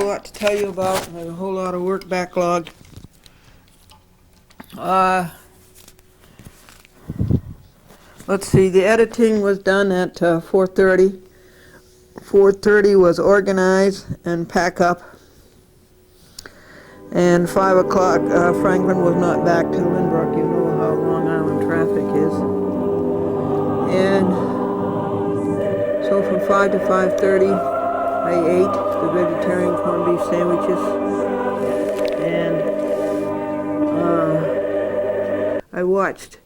whole lot to tell you about. I have a whole lot of work backlogged. Let's see, the editing was done at 4:30. 4:30 was organize and pack up. And 5 o'clock, Franklin was not back to Lynbrook. You know how Long Island traffic is. And so from 5 to 5:30, I ate the vegetarian corned beef sandwiches. And I watched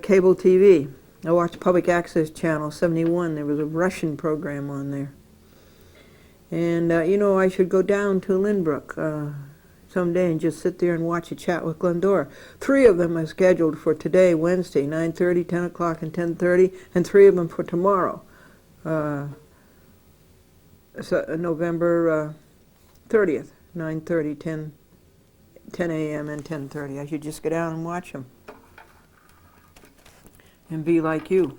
cable TV. I watched Public Access Channel 71. There was a Russian program on there. And, you know, I should go down to Lynbrook someday and just sit there and watch a chat with Glendora. 3 of them are scheduled for today, Wednesday, 9:30, 10 o'clock, and 10:30, and 3 of them for tomorrow, November 30th, 9:30, 10 a.m. and 10:30. I should just go down and watch them. And be like you,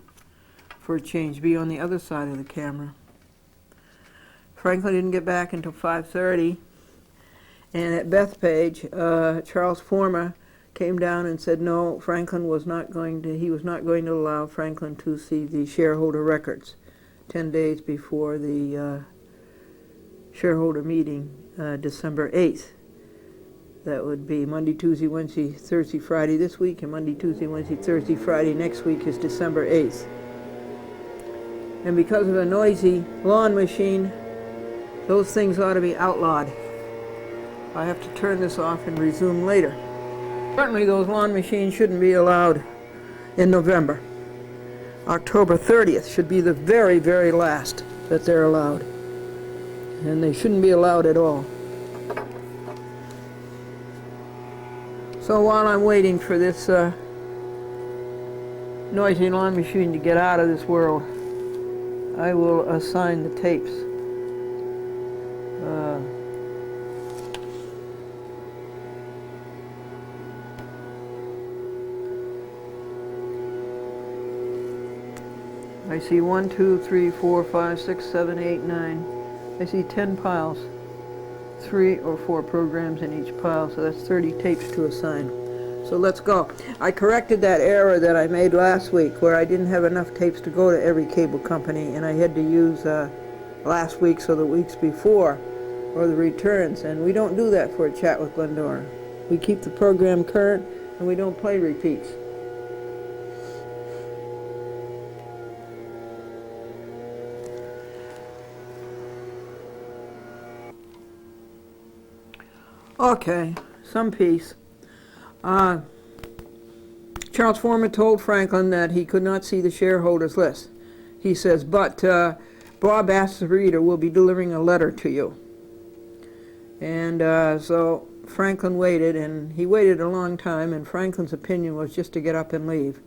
for a change. Be on the other side of the camera. Franklin didn't get back until 5:30, and at Bethpage, Charles Former came down and said no, Franklin was not going to. He was not going to allow Franklin to see the shareholder records 10 days before the shareholder meeting, December 8th. That would be Monday, Tuesday, Wednesday, Thursday, Friday this week, and Monday, Tuesday, Wednesday, Thursday, Friday next week is December 8th. And because of a noisy lawn machine, those things ought to be outlawed. I have to turn this off and resume later. Certainly those lawn machines shouldn't be allowed in November. October 30th should be the very, very last that they're allowed. And they shouldn't be allowed at all. So while I'm waiting for this noisy lawn machine to get out of this world, I will assign the tapes. I see 1, 2, 3, 4, 5, 6, 7, 8, 9. I see 10 piles. 3 or 4 programs in each pile, so that's 30 tapes to assign. So let's go. I corrected that error that I made last week where I didn't have enough tapes to go to every cable company, and I had to use last week's or the weeks before or the returns, and we don't do that for a chat with Glendora. We keep the program current and we don't play repeats. Okay, some peace. Charles Former told Franklin that he could not see the shareholders list. He says, but Bob Astorita will be delivering a letter to you. And so Franklin waited, and he waited a long time, and Franklin's opinion was just to get up and leave.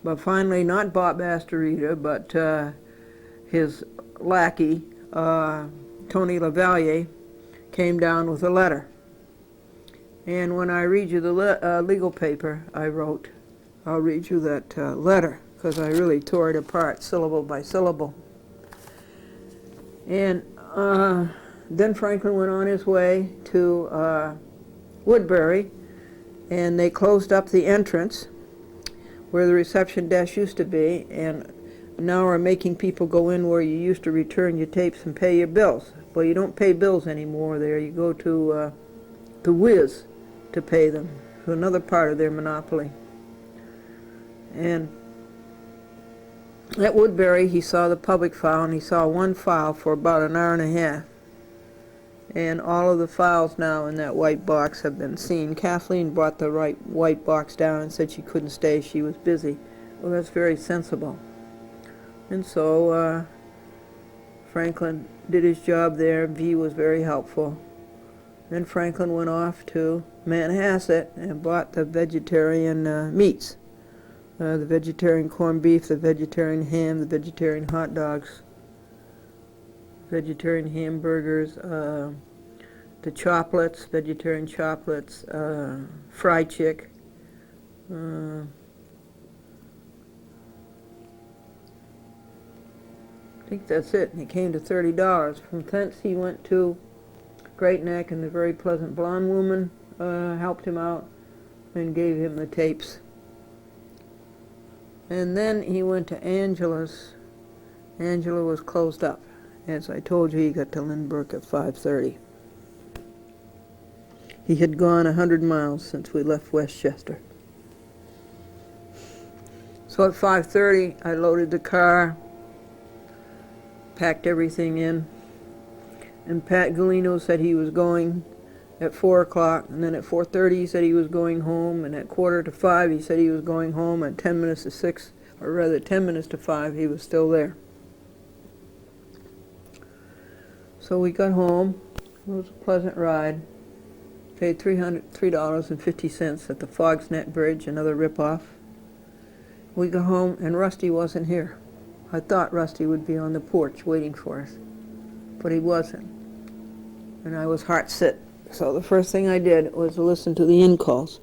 But finally, not Bob Astorita, but his lackey, Tony LaValliere, came down with a letter. And when I read you the legal paper I wrote, I'll read you that letter, because I really tore it apart, syllable by syllable. And then Franklin went on his way to Woodbury, and they closed up the entrance where the reception desk used to be, and now are making people go in where you used to return your tapes and pay your bills. Well, you don't pay bills anymore there. You go to the Wiz to pay them. So another part of their monopoly. And at Woodbury, he saw the public file, and he saw one file for about an hour and a half. And all of the files now in that white box have been seen. Kathleen brought the white box down and said she couldn't stay. She was busy. Well, that's very sensible. And so Franklin did his job there. V was very helpful. Then Franklin went off to Manhasset and bought the vegetarian meats. The vegetarian corned beef, the vegetarian ham, the vegetarian hot dogs, vegetarian hamburgers, the chocolates, vegetarian chocolates, fried chick, think that's it. And he came to $30. From thence he went to Great Neck, and the very pleasant blonde woman helped him out and gave him the tapes. And then he went to Angela's. Angela was closed up. As I told you, he got to Lindbergh at 5:30. He had gone 100 miles since we left Westchester. So at 5:30, I loaded the car, packed everything in, and Pat Galino said he was going at 4 o'clock, and then at 4:30 he said he was going home, and at 4:45 he said he was going home, at 10 minutes to 6, or rather 10 minutes to 5, he was still there. So we got home. It was a pleasant ride. Paid $3.50 at the Fog's Net Bridge, another ripoff. We got home and Rusty wasn't here. I thought Rusty would be on the porch waiting for us, but he wasn't. And I was heart sick. So the first thing I did was listen to the in-calls.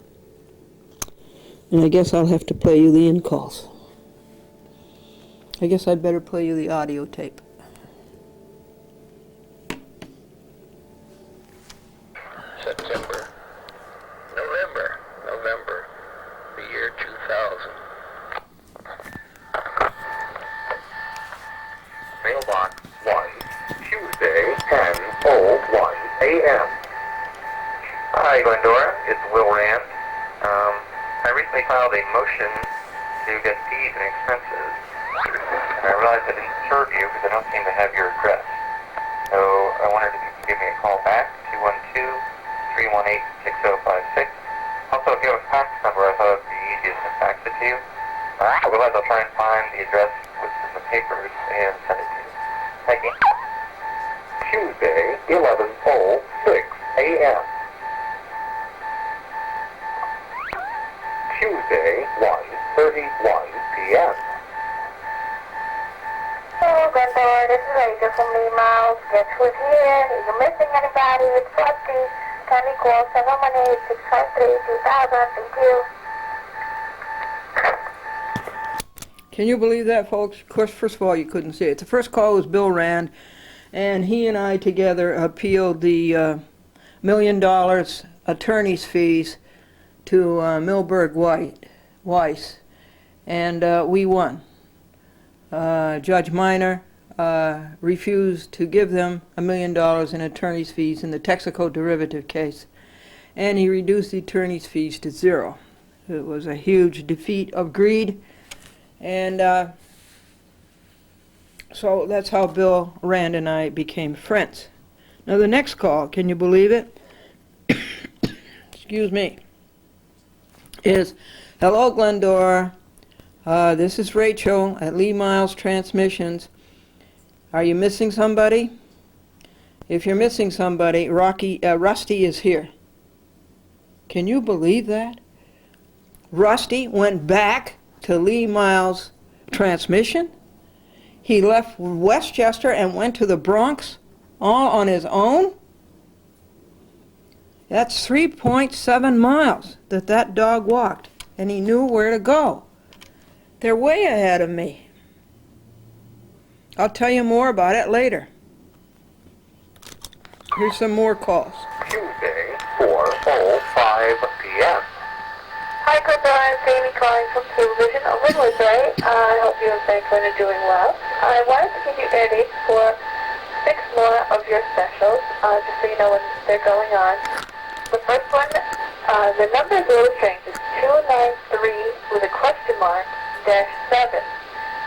And I guess I'll have to play you the in-calls. I guess I'd better play you the audio tape. September, November, the year 2000. Mailbox 1, Tuesday, 10:01 a.m. Hi, Glendora. It's Will Rand. I recently filed a motion to get fees and expenses, and I realized I didn't serve you because I don't seem to have your address. So I wondered if you could give me a call back, 212-318-6056. Also, if you have a fax number, I thought it would be easiest to fax it to you. Otherwise, I'll try and find the address within the papers and send it to you. Thank you. Tuesday, 11:06 a.m. Tuesday, 1:31 p.m. Hello, Glendora. This is Rachel from Lee Miles. Guess who's here? If you're missing anybody, it's Rusty. Kindly call 718-653-2000. Thank you. Can you believe that, folks? Of course, first of all, you couldn't see it. The first call was Bill Rand, and he and I together appealed the $1 million attorney's fees to Milberg Weiss, and we won. Judge Minor refused to give them $1 million in attorney's fees in the Texaco derivative case, and he reduced the attorney's fees to 0. It was a huge defeat of greed, and so that's how Bill Rand and I became friends. Now the next call, can you believe it? Excuse me. Is, hello Glendora. This is Rachel at Lee Miles Transmissions. Are you missing somebody? If you're missing somebody, Rusty is here. Can you believe that? Rusty went back to Lee Miles Transmission. He left Westchester and went to the Bronx all on his own. That's 3.7 miles that dog walked, and he knew where to go. They're way ahead of me. I'll tell you more about it later. Here's some more calls. Tuesday, 4:05 p.m. Hi, Glendora. It's Amy calling from Supervision over in Woodbury. I hope you and Franklin are doing well. I wanted to give you air dates for 6 more of your specials, just so you know when they're going on. The first one, the number is a little strange. It's 293 with a question mark, -7.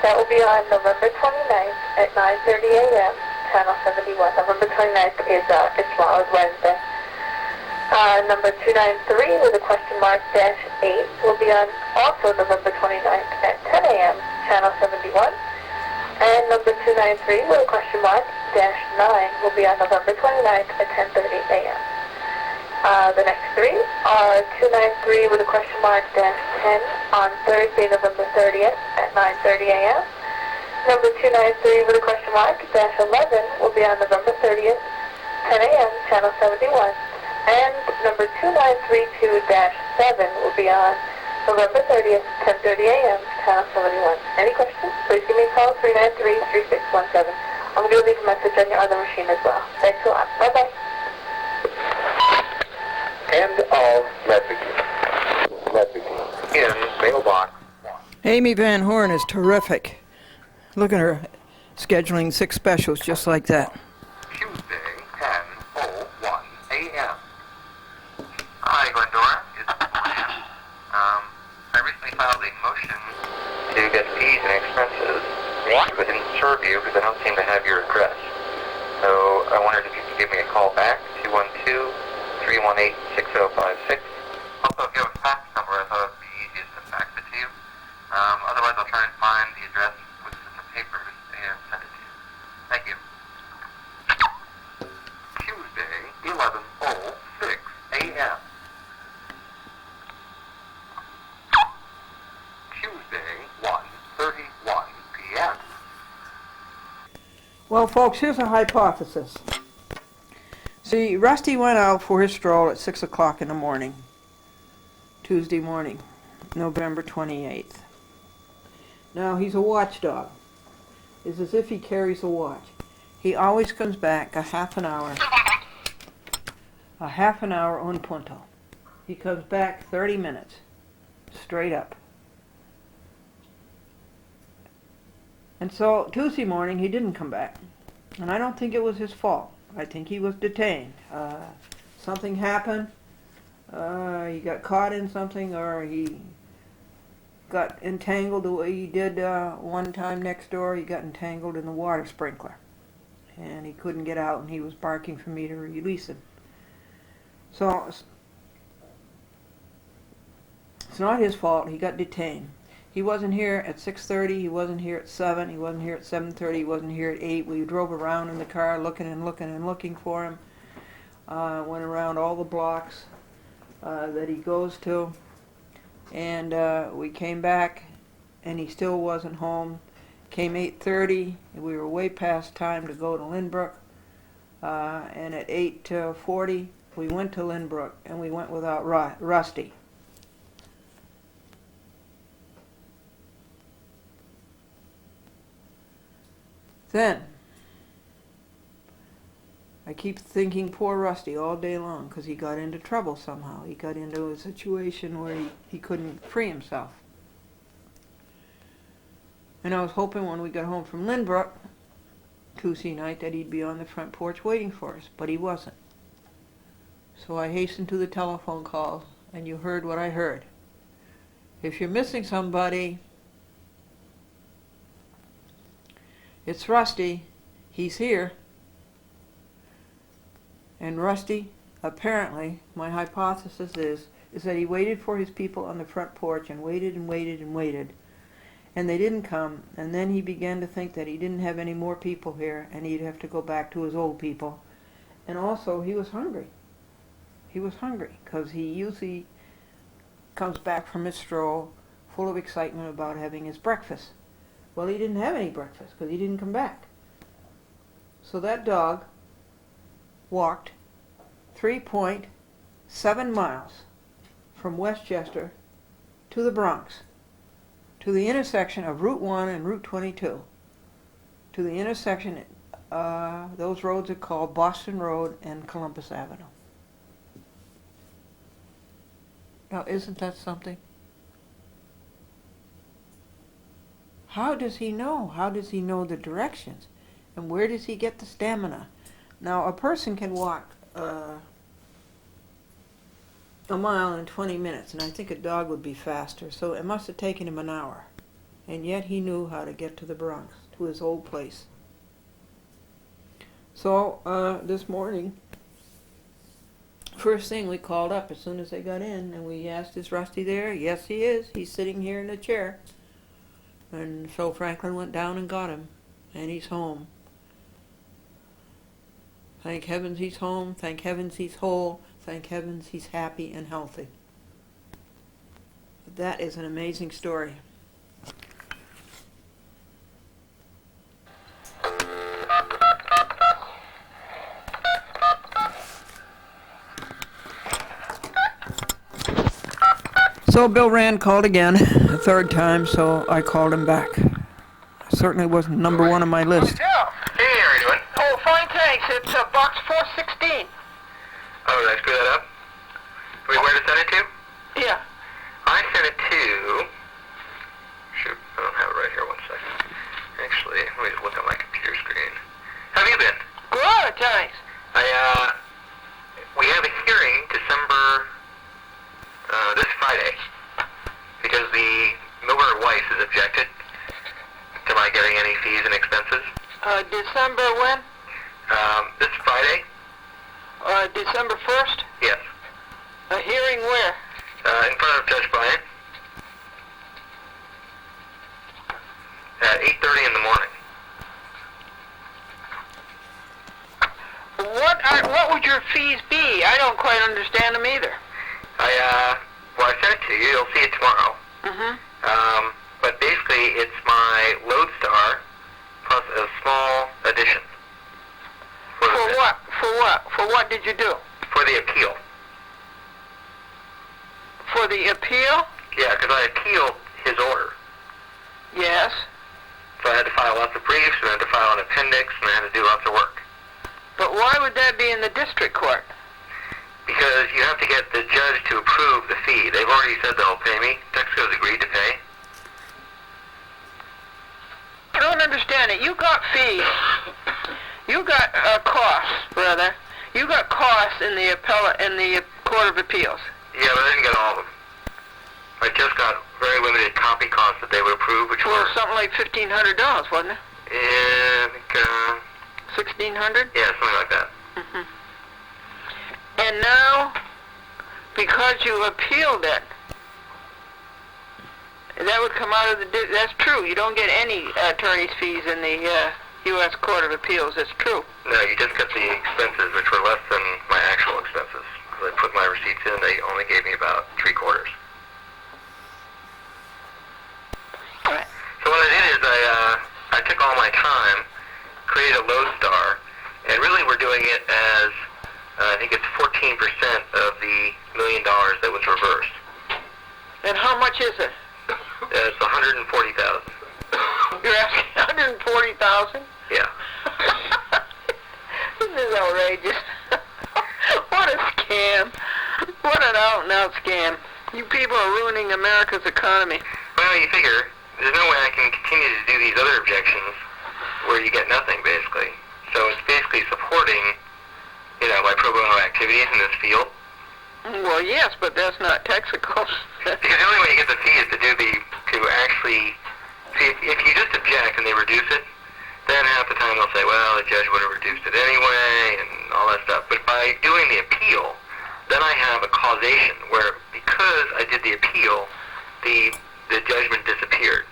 That will be on November 29th at 9:30 a.m., Channel 71. November 29th is tomorrow's Wednesday. Number 293 with a question mark, -8 will be on also November 29th at 10 a.m., Channel 71. And number 293 with a question mark, -9 will be on November 29th at 10:30 a.m. The next 3 are 293 with a question mark, -10 on Thursday, November 30th at 9:30 a.m. Number 293 with a question mark, -11 will be on November 30th, 10 a.m., Channel 71. And number 2932-7 will be on November 30th, 10:30 a.m., Town 71. Any questions? Please give me a call, 393-3617. I'm going to leave a message on your other machine as well. Thanks a lot. Bye-bye. End of messages. Messages. In mailbox 1. Amy Van Horn is terrific. Look at her scheduling 6 specials just like that. Tuesday, 10:01 a.m. Hi, Glendora. It's William. I recently filed a motion to get fees and expenses, but didn't serve you because I don't seem to have your address. So I wondered if you could give me a call back, 212-318-6056. Also, if you have a fax number, I thought it would be easiest to fax it to you. Otherwise, I'll try and find the address with some papers and send it to you. Thank you. Tuesday, 11:06 a.m. Tuesday, 1:31 p.m. Well, folks, here's a hypothesis. See, Rusty went out for his stroll at 6 o'clock in the morning, Tuesday morning, November 28th. Now, he's a watchdog. It's as if he carries a watch. He always comes back a half an hour on punto. He comes back 30 minutes, straight up. And so Tuesday morning he didn't come back. And I don't think it was his fault. I think he was detained. Something happened. He got caught in something, or he got entangled the way he did one time next door. He got entangled in the water sprinkler. And he couldn't get out, and he was barking for me to release him. So it's not his fault. He got detained. He wasn't here at 6:30, he wasn't here at 7, he wasn't here at 7:30, he wasn't here at 8. We drove around in the car looking and looking and looking for him. Went around all the blocks that he goes to. And we came back and he still wasn't home. Came 8:30, and we were way past time to go to Lynbrook. And at 8:40, we went to Lynbrook, and we went without Rusty. Then, I keep thinking poor Rusty all day long because he got into trouble somehow. He got into a situation where he couldn't free himself. And I was hoping when we got home from Lynbrook, Tuesday night, that he'd be on the front porch waiting for us, but he wasn't. So I hastened to the telephone call, and you heard what I heard. If you're missing somebody, it's Rusty. He's here. And Rusty, apparently, my hypothesis is that he waited for his people on the front porch and waited and waited and waited. And they didn't come. And then he began to think that he didn't have any more people here and he'd have to go back to his old people. And also, he was hungry. He was hungry because he usually comes back from his stroll full of excitement about having his breakfast. Well, he didn't have any breakfast because he didn't come back. So that dog walked 3.7 miles from Westchester to the Bronx, to the intersection of Route 1 and Route 22, to the intersection, those roads are called Boston Road and Columbus Avenue. Now, isn't that something? How does he know? How does he know the directions? And where does he get the stamina? Now, a person can walk a mile in 20 minutes, and I think a dog would be faster, so it must have taken him an hour. And yet he knew how to get to the Bronx, to his old place. So, this morning, first thing we called up as soon as they got in, and we asked, is Rusty there? Yes, he is. He's sitting here in the chair. And so Franklin went down and got him, and he's home. Thank heavens he's home. Thank heavens he's whole. Thank heavens he's happy and healthy. That is an amazing story. So Bill Rand called again, a third time, so I called him back. Certainly wasn't number one on my list. Hey, how are you doing? Oh, fine, thanks. It's box 416. Oh, did I screw that up? Wait, where to send it to? Yeah. I sent it to... Shoot, I don't have it right here. One second. Actually, let me just look at my computer screen. How have you been? Good, thanks. We have a hearing this Friday, because the Milburn Weiss has objected to my getting any fees and expenses. December when? This Friday? December 1st? Yes. A hearing where? In front of Judge Bryant. At 8:30 in the morning. What would your fees be? I don't quite understand them either. Well, I sent it to you. You'll see it tomorrow. Mm-hmm. But basically, it's my Lodestar plus a small addition. For what? For what? For what did you do? For the appeal. For the appeal? Yeah, because I appealed his order. Yes. So I had to file lots of briefs, and I had to file an appendix, and I had to do lots of work. But why would that be in the district court? Because you have to get the judge to approve the fee. They've already said they'll pay me. Texaco's agreed to pay. I don't understand it. You got fees. You got costs, rather. You got costs in the Court of Appeals. Yeah, but I didn't get all of them. I just got very limited copy costs that they would approve, which Well, were... something like $1,500, wasn't it? Yeah, I think, 1,600? yeah, something like that. Mm-hmm. And now, because you appealed it, that would come out of the... That's true. You don't get any attorney's fees in the U.S. Court of Appeals. That's true. No, you just got the expenses, which were less than my actual expenses. I put my receipts in, they only gave me about 3/4. Right. So what I did is I took all my time, created a Lodestar, and really we're doing it as, I think it's 14% of the $1 million that was reversed. And how much is it? It's $140,000. You're asking $140,000? Yeah. This is outrageous. What a scam. What an out-and-out scam. You people are ruining America's economy. Well, you figure, there's no way I can continue to do these other objections where you get nothing, basically. So it's basically supporting, my pro bono activities in this field. Well, yes, but that's not Texaco. Because the only way you get the fee is to actually, see, if you just object and they reduce it, then half the time they'll say, well, the judge would have reduced it anyway, and all that stuff. But by doing the appeal, then I have a causation where, because I did the appeal, the judgment disappeared.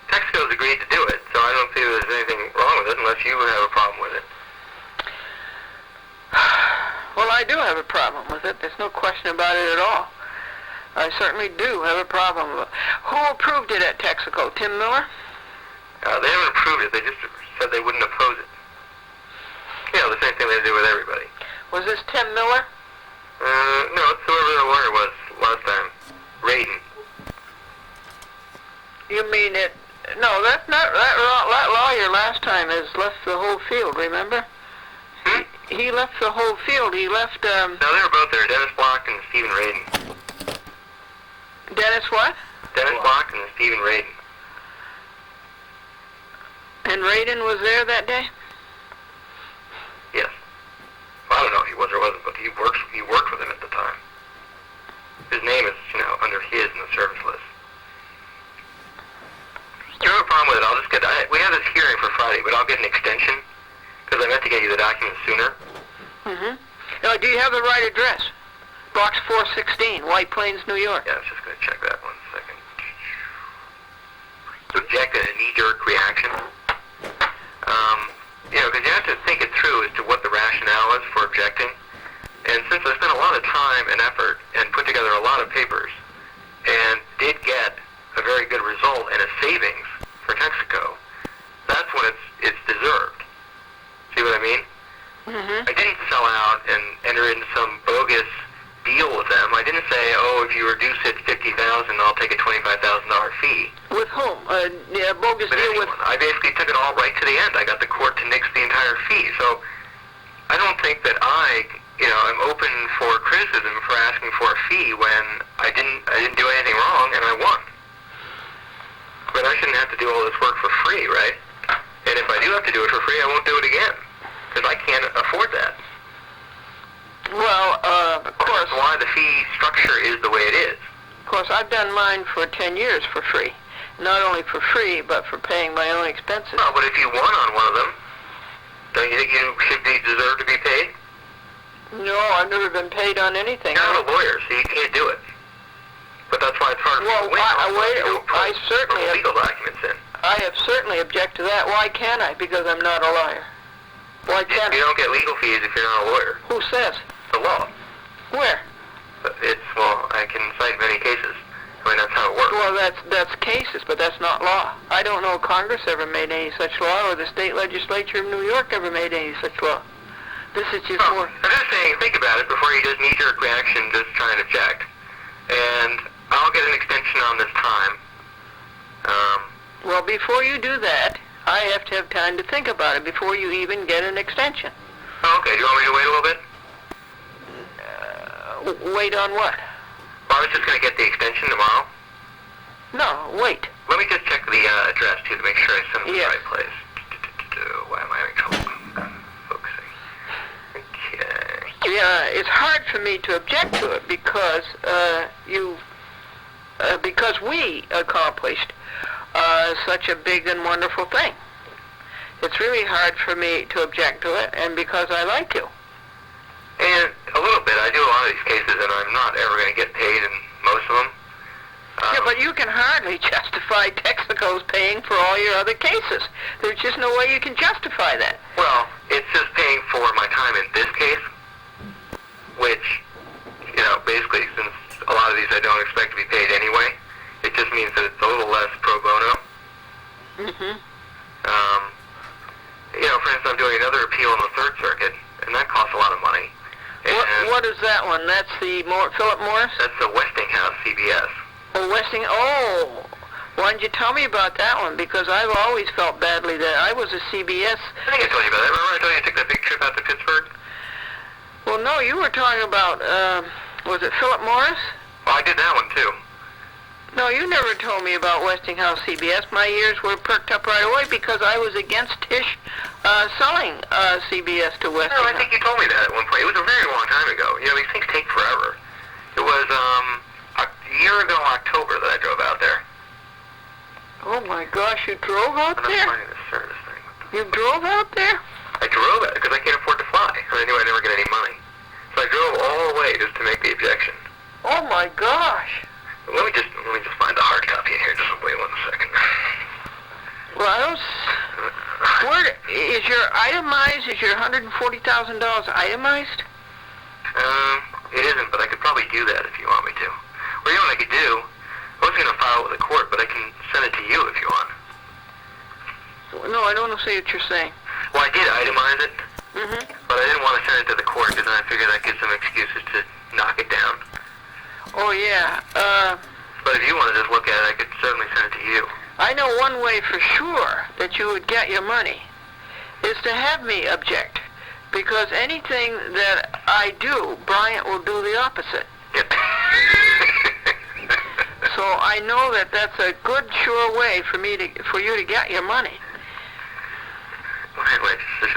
Texaco's agreed to do it, so I don't feel there's anything wrong with it unless you have a problem with it. Well, I do have a problem with it. There's no question about it at all. I certainly do have a problem with it. Who approved it at Texaco? Tim Miller? They haven't approved it. They just said they wouldn't oppose it. The same thing they do with everybody. Was this Tim Miller? No, it's whoever the lawyer was last time. Radin. You mean it... No, that's not... That lawyer last time has left the whole field, remember? Hmm? He left the whole field. He left... No, they were both there. Dennis Block and Stephen Radin. Dennis what? Dennis Block and Stephen Radin. And Radin was there that day? Yes. Well, I don't know if he was or wasn't, but he worked with him at the time. His name is, under his in the service list. You have a problem with it, I'll just get... we have this hearing for Friday, but I'll get an extension, because I meant to get you the documents sooner. Mm-hmm. Now, do you have the right address? Box 416, White Plains, New York. Yeah, I was just going to check that 1 second. To object in a knee-jerk reaction. Because you have to think it through as to what the rationale is for objecting. And since I spent a lot of time and effort and put together a lot of papers and did get a very good result and a savings for Texaco, that's when it's deserved. See what I mean? Mm-hmm. I didn't sell out and enter into some bogus you reduce it 50,000, I'll take a $25,000 fee. With whom? Yeah, bogus With deal with... anyone. I basically took it all right to the end. I got the court to nix the entire fee. So I don't think that I'm open for criticism for asking for a fee when I didn't do anything wrong and I won. But I shouldn't have to do all this work for free, right? And if I do have to do it for free, I won't do it again because I can't afford that. Well, of course... That's why the fee structure is the way it is. Of course, I've done mine for 10 years for free. Not only for free, but for paying my own expenses. No, but if you won on one of them, don't you think you should deserve to be paid? No, I've never been paid on anything. You're not a lawyer, so you can't do it. But that's why it's hard for you to win. I certainly put legal documents in. I have certainly object to that. Why can't I? Because I'm not a lawyer. Why can't You don't get legal fees if you're not a lawyer. Who says? The law. Where? I can cite many cases. I mean, that's how it works. Well, that's cases, but that's not law. I don't know Congress ever made any such law, or the state legislature of New York ever made any such law. This is just more... I'm just saying, think about it before you just knee-jerk reaction, just try and object. And I'll get an extension on this time. Well, before you do that, I have to have time to think about it before you even get an extension. Okay, do you want me to wait a little bit? Wait on what? Well, I was just going to get the extension tomorrow. No, wait. Let me just check the address, too, to make sure I send it to the Yes. right place. Why am I having trouble focusing? Okay. Yeah, it's hard for me to object to it because because we accomplished such a big and wonderful thing. It's really hard for me to object to it, and because I like you. And a little bit. I do a lot of these cases, and I'm not ever going to get paid in most of them. Yeah, but you can hardly justify Texaco's paying for all your other cases. There's just no way you can justify that. Well, it's just paying for my time in this case, which, basically, since a lot of these I don't expect to be paid anyway, it just means that it's a little less pro bono. Mm-hmm. For instance, I'm doing another appeal in the Third Circuit, and that costs a lot of money. What is that one? That's the Philip Morris? That's the Westinghouse CBS. Oh, Oh, why didn't you tell me about that one? Because I've always felt badly that I was a CBS. I think I told you about that. Remember I told you I took that big trip out to Pittsburgh? Well, no, you were talking about, was it Philip Morris? Well, I did that one, too. No, you never told me about Westinghouse CBS. My ears were perked up right away because I was against Tish selling CBS to Westinghouse. No, I think you told me that at one point. It was a very long time ago. These things take forever. It was a year ago October that I drove out there. Oh my gosh, you drove out And there? I'm finding this service thing. You drove out there? I drove it because I can't afford to fly, and I knew I'd never get any money. So I drove all the way just to make the objection. Oh my gosh. Let me just find the hard copy in here. Just wait 1 second. Well, I don't... Where is your itemized? Is your $140,000 itemized? It isn't, but I could probably do that if you want me to. Or you know what I could do? I was going to file it with the court, but I can send it to you if you want. No, I don't see what you're saying. Well, I did itemize it, Mm-hmm. but I didn't want to send it to the court because I figured I'd get some excuses to knock it down. Oh, yeah. But if you want to just look at it, I could certainly send it to you. I know one way for sure that you would get your money is to have me object. Because anything that I do, Bryant will do the opposite. Yep. So I know that that's a good, sure way for you to get your money. Wait, just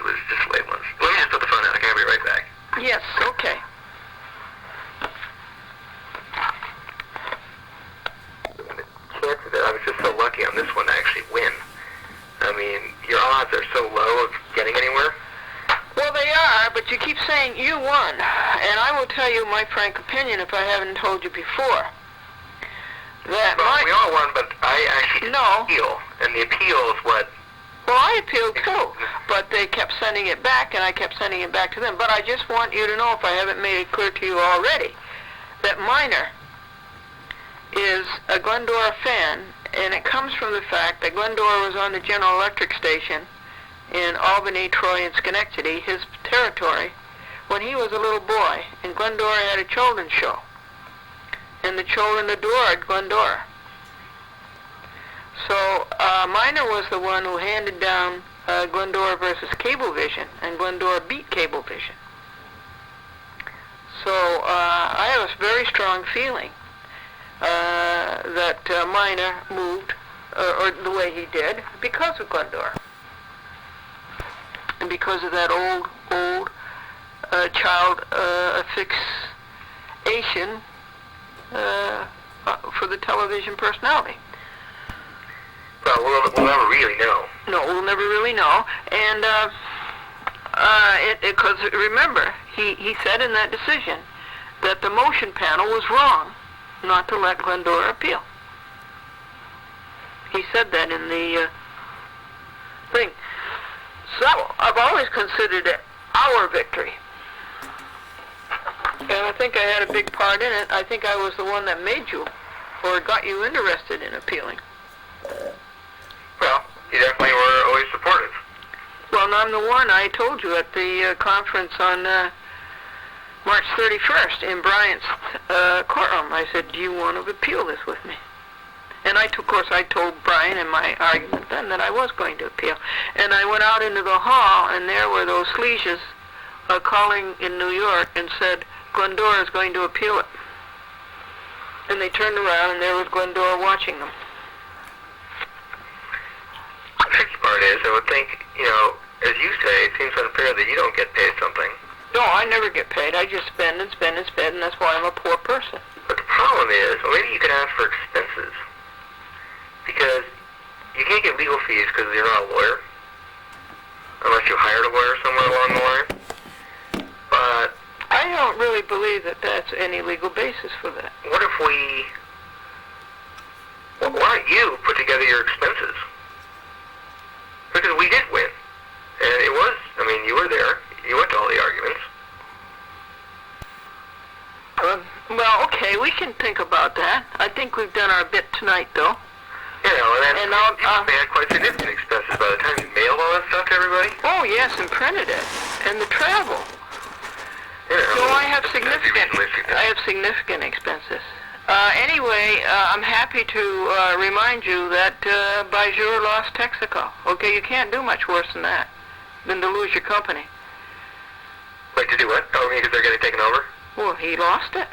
wait once. Let me just put the phone down. I can be right back. Yes, okay. The chances that I was just so lucky on this one to actually win. I mean, your odds are so low of getting anywhere. Well, they are, but you keep saying you won. And I will tell you my frank opinion if I haven't told you before. That Well, we all won, but I actually did No. appeal. And the appeal is what... Well, I appealed too, but they kept sending it back, and I kept sending it back to them. But I just want you to know, if I haven't made it clear to you already, that Minor is a Glendora fan, and it comes from the fact that Glendora was on the General Electric station in Albany, Troy, and Schenectady, his territory, when he was a little boy, and Glendora had a children's show. and the children adored Glendora. So Minor was the one who handed down Glendora versus Cablevision, and Glendora beat Cablevision. So I have a very strong feeling that Minor moved, or the way he did, because of Glendora. And because of that old child fixation for the television personality. Well, we'll never really know. No, we'll never really know. And because remember, he said in that decision that the motion panel was wrong not to let Glendora appeal. He said that in the thing. So I've always considered it our victory. And I think I had a big part in it. I think I was the one that made you, or got you interested in appealing. Well, you definitely were always supportive. Well, and I'm the one I told you at the conference on March 31st in Bryant's courtroom. I said, do you want to appeal this with me? And of course, I told Brian in my argument then that I was going to appeal. And I went out into the hall, and there were those sleazies calling in New York and said, Glendora is going to appeal it. And they turned around, and there was Glendora watching them. The tricky part is, I would think, as you say, it seems unfair that you don't get paid something. No, I never get paid. I just spend and spend and spend, and that's why I'm a poor person. But the problem is, well, maybe you could ask for expenses. Because you can't get legal fees because you're not a lawyer. Unless you hired a lawyer somewhere along the line. But I don't really believe that that's any legal basis for that. what if we... Well, why don't you put together your expenses? Because we did win. And it was, you were there. You went to all the arguments. Well, okay, we can think about that. I think we've done our bit tonight, though. And then And you had quite significant expenses by the time you mailed all that stuff to everybody. Oh, yes, and printed it. And the travel. So I have significant expenses. Anyway, I'm happy to remind you that Bajur lost Texaco. Okay, you can't do much worse than that, than to lose your company. Like to do what? Oh, because they're getting taken over? Well, he lost it.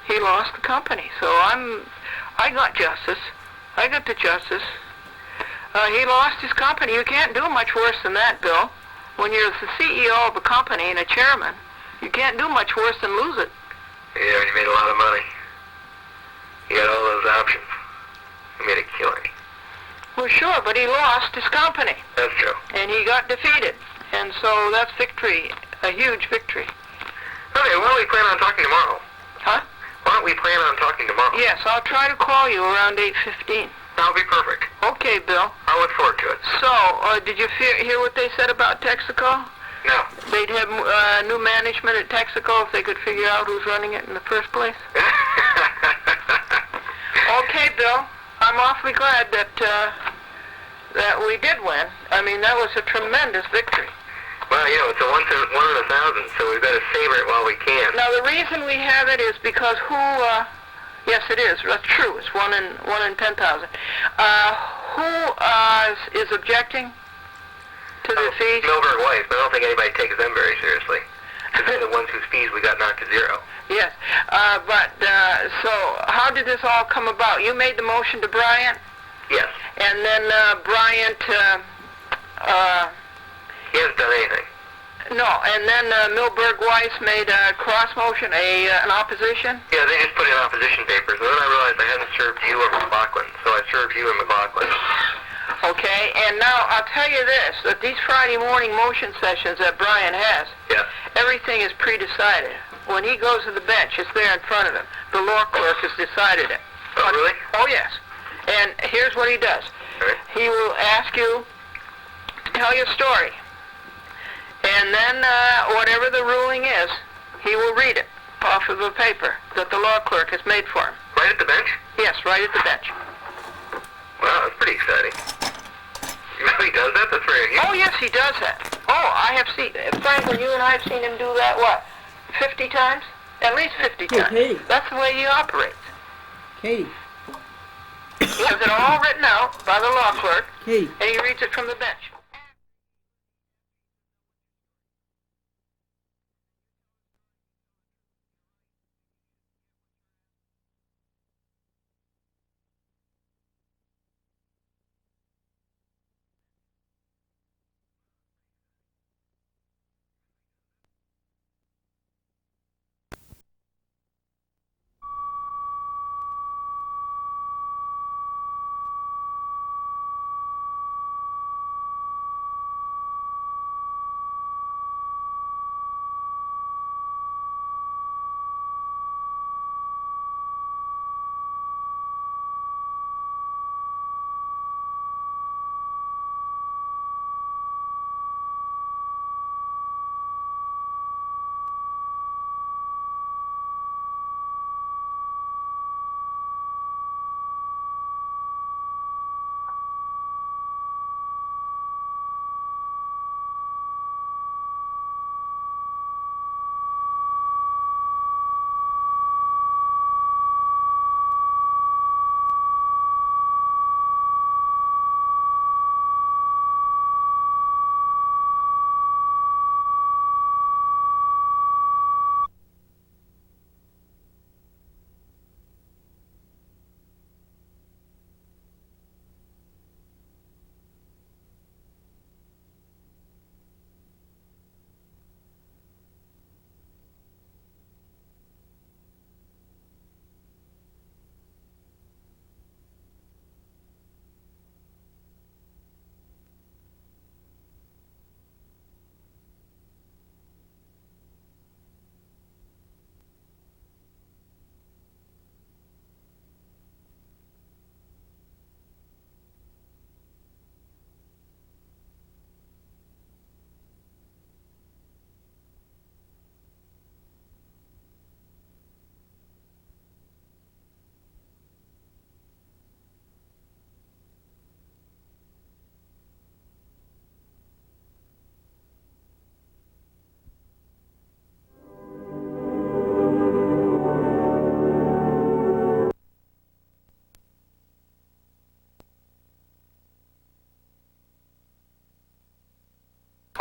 He lost the company. So I got justice. I got the justice. He lost his company. You can't do much worse than that, Bill. When you're the CEO of a company and a chairman, you can't do much worse than lose it. Yeah, you made a lot of money. You got all those options. You made a killing. Well, sure, but he lost his company. That's true. And he got defeated. And so that's victory, a huge victory. Okay, why don't we plan on talking tomorrow? Huh? Why don't we plan on talking tomorrow? Yes, I'll try to call you around 8:15. That'll be perfect. Okay, Bill. I look forward to it. So, did you hear what they said about Texaco? No. They'd have new management at Texaco if they could figure out who's running it in the first place? Okay, Bill. I'm awfully glad that we did win. That was a tremendous victory. Well, it's a one in 1,000, so we've got to savor it while we can. Now, the reason we have it is because yes, it is. That's true. It's one in 10,000. Who is objecting to the fees? Milberg Weiss, but I don't think anybody takes them very seriously. They're the ones whose fees we got knocked to zero. Yes, so how did this all come about? You made the motion to Bryant? Yes. And then Bryant, He hasn't done anything. no, and then Milberg Weiss made a cross motion, an opposition? Yeah, they just put in opposition papers, and then I realized I hadn't served you or McLaughlin, so I served you and McLaughlin. Okay, and now I'll tell you this, that these Friday morning motion sessions that Brian has, Yes. everything is pre-decided. When he goes to the bench, it's there in front of him. The law clerk has decided it. Oh, really? Oh, yes. And here's what he does. Okay. He will ask you to tell your story. And then whatever the ruling is, he will read it off of a paper that the law clerk has made for him. Right at the bench? Yes, right at the bench. Wow, that's pretty exciting. You know he does that? That's very unusual. Oh, yes, he does that. Oh, I have seen, Franklin, you and I have seen him do that, what, 50 times? At least 50 times. Hey. That's the way he operates. Katie. He has it all written out by the law clerk, Katie. and he reads it from the bench.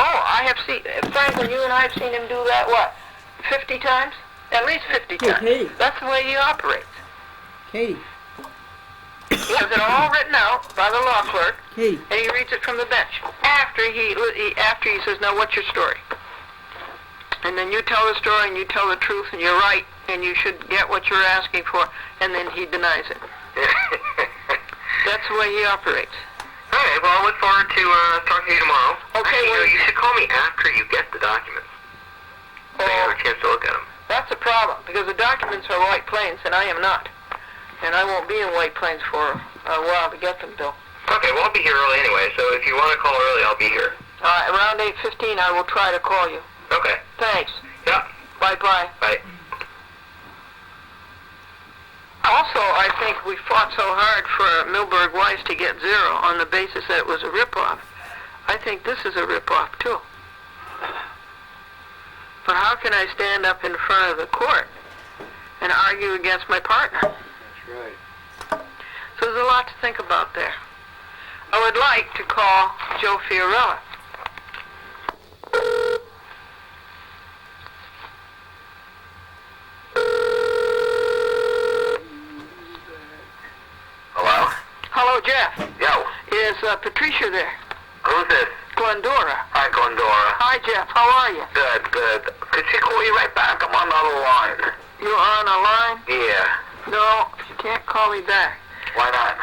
Oh, I have seen, Franklin, you and I have seen him do that, what, 50 times? At least 50 Hey, times. Katie. That's the way he operates. Katie. He has it all written out by the law clerk, Katie. and he reads it from the bench. After he says, now what's your story? And then you tell the story, and you tell the truth, and you're right, and you should get what you're asking for, and then he denies it. That's the way he operates. All right, well, I look forward to talking to you tomorrow. Okay, Actually, well, you should call me after you get the documents. So you have a chance to look at them. That's a problem, because the documents are White Plains, and I am not. And I won't be in White Plains for a while to get them, Bill. Okay, well, I'll be here early anyway, so if you want to call early, I'll be here. Around 8:15, I will try to call you. Okay. Thanks. Yeah. Bye-bye. Bye. Also, I think we fought so hard for Milberg Weiss to get 0 on the basis that it was a ripoff. I think this is a ripoff, too. For how can I stand up in front of the court and argue against my partner? That's right. So there's a lot to think about there. I would like to call Joe Fiorella. Hello? Hello, Jeff. Yo. Is Patricia there? Who's this? Glendora. Hi, Glendora. Hi, Jeff. How are you? Good, good. Could she call you right back? I'm on the other line. You on a line? Yeah. No, she can't call me back. Why not?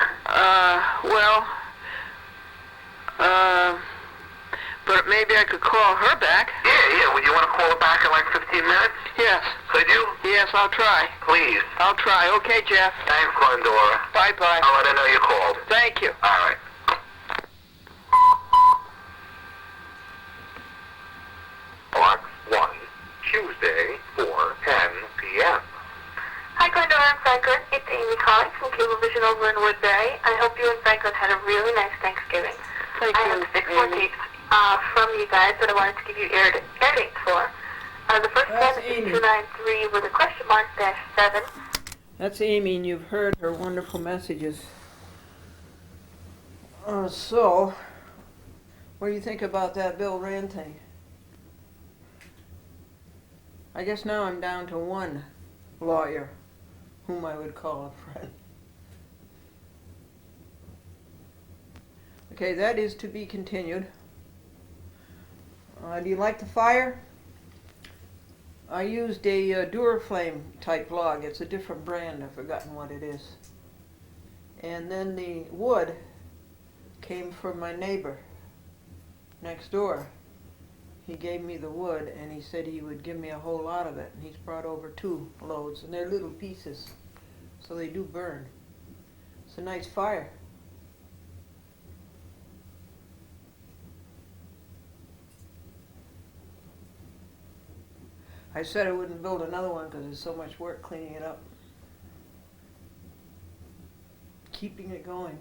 But maybe I could call her back. Yeah. Would you want to call her back in like 15 minutes? Yes. Could you? Yes, I'll try. Please. I'll try. Okay, Jeff. Thanks, Glendora. Bye-bye. I'll let her know you called. Thank you. All right. Box 1, Tuesday, 4:10 p.m. Hi, Glendora and Franklin. It's Amy calling from Cablevision over in Woodbury. I hope you and Franklin had a really nice Thanksgiving. Thank I you, have 6 more Amy. tapes from you guys that I wanted to give you air dates for. The first That's one is Amy. 293 with a question mark -7. That's Amy, and you've heard her wonderful messages. So, what do you think about that Bill Rand thing? I guess now I'm down to one lawyer whom I would call a friend. Okay, that is to be continued. Do you like the fire? I used a Duraflame type log. It's a different brand. I've forgotten what it is. And then the wood came from my neighbor next door. He gave me the wood, and he said he would give me a whole lot of it. And he's brought over 2 loads, and they're little pieces, so they do burn. It's a nice fire. I said I wouldn't build another one because there's so much work cleaning it up, keeping it going.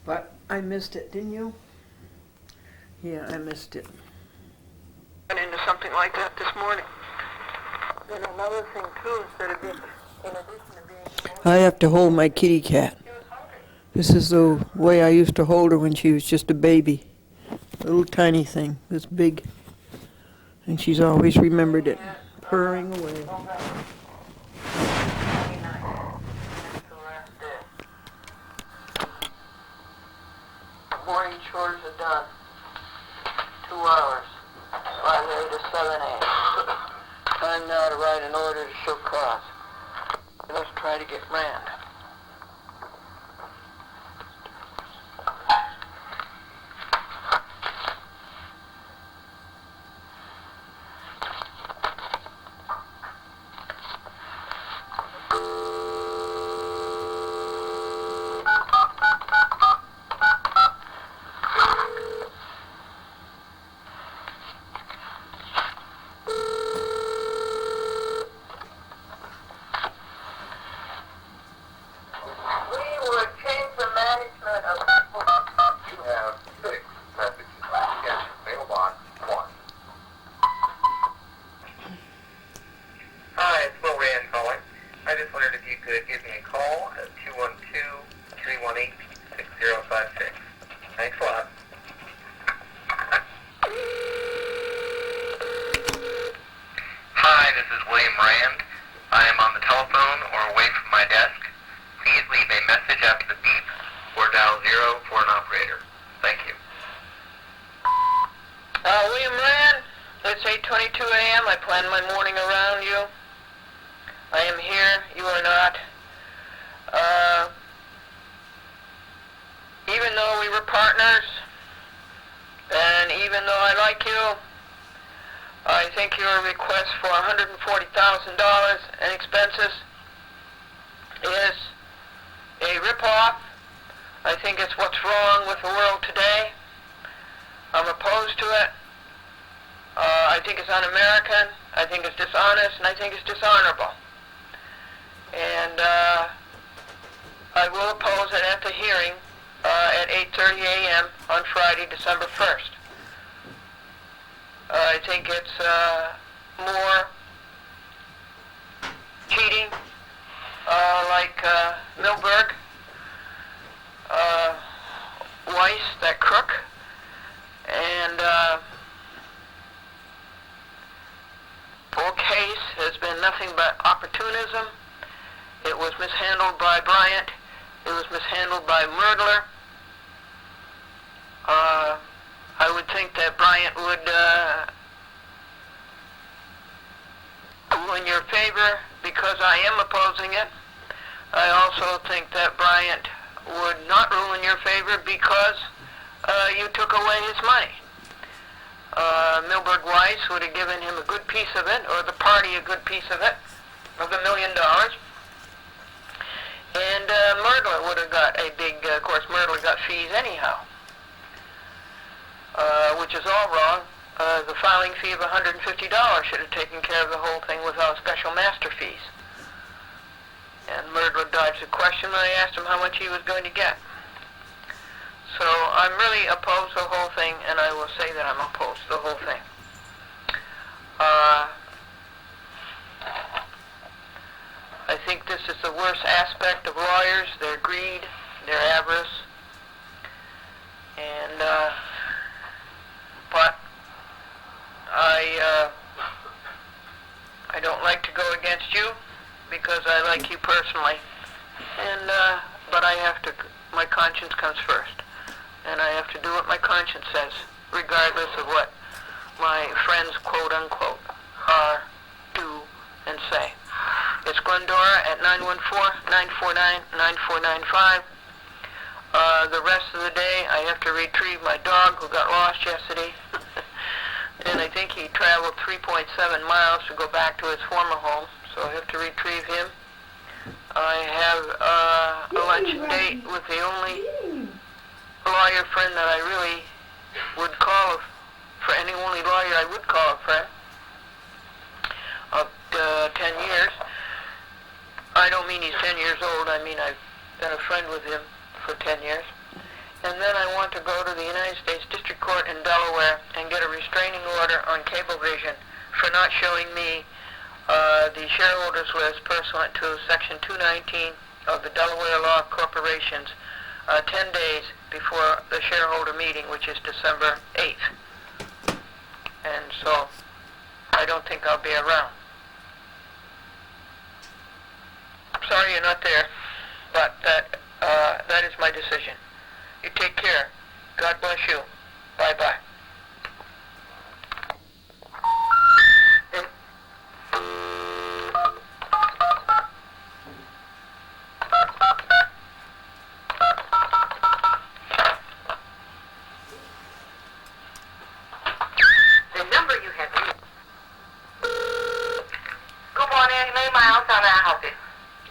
But I missed it, didn't you? Yeah, I missed it. Went into something like that this morning. Then another thing too, instead of being, in addition to being, I have to hold my kitty cat. she was hungry. This is the way I used to hold her when she was just a baby. A little tiny thing, this big. And she's always remembered it, purring away. Go back. 29. That's the last day. Morning chores are done. 2 hours. 5A to 7A. Time now to write an order to show cause. Let's try to get Rand. William Rand, it's 8:22 a.m. I plan my morning around you. I am here. You are not. Even though we were partners, and even though I like you, I think your request for $140,000 in expenses is a ripoff. I think it's what's wrong with the world today. I'm opposed to it. I think it's un-American. I think it's dishonest, and I think it's dishonorable. And I will oppose it at the hearing at 8:30 a.m. on Friday, December 1st. I think it's more cheating, like Milberg, Weiss, that crook, and whole case has been nothing but opportunism. It was mishandled by Bryant. It was mishandled by Murdler. I would think that Bryant would rule in your favor because I am opposing it. I also think that Bryant would not rule in your favor because you took away his money. Milberg Weiss would have given him a good piece of it, or the party a good piece of it, of $1 million. And Murdler would have got a big, of course, Murdler got fees anyhow, which is all wrong. The filing fee of $150 should have taken care of the whole thing without special master fees. And Murdo dodged the question when I asked him how much he was going to get. So I'm really opposed to the whole thing, and I will say that I'm opposed to the whole thing. I think this is the worst aspect of lawyers, their greed, their avarice, and but I don't like to go against you because I like you personally, and but I have to. My conscience comes first, and I have to do what my conscience says, regardless of what my friends, quote unquote, are, do, and say. It's Glendora at 914-949-9495. The rest of the day, I have to retrieve my dog who got lost yesterday. And I think he traveled 3.7 miles to go back to his former home, so I have to retrieve him. I have a lunch date with the only lawyer friend that I really would call any only lawyer I would call a friend of 10 years. I don't mean he's 10 years old. I mean I've been a friend with him for 10 years. And then I want to go to the United States District Court in Delaware and get a restraining order on Cablevision for not showing me the shareholders list pursuant to Section 219 of the Delaware Law of Corporations 10 days before the shareholder meeting, which is December 8th. And so I don't think I'll be around. I'm sorry you're not there, but that is my decision. You take care. God bless you. Bye-bye. The number you have reached. Good morning, Lady Miles. How may I help you?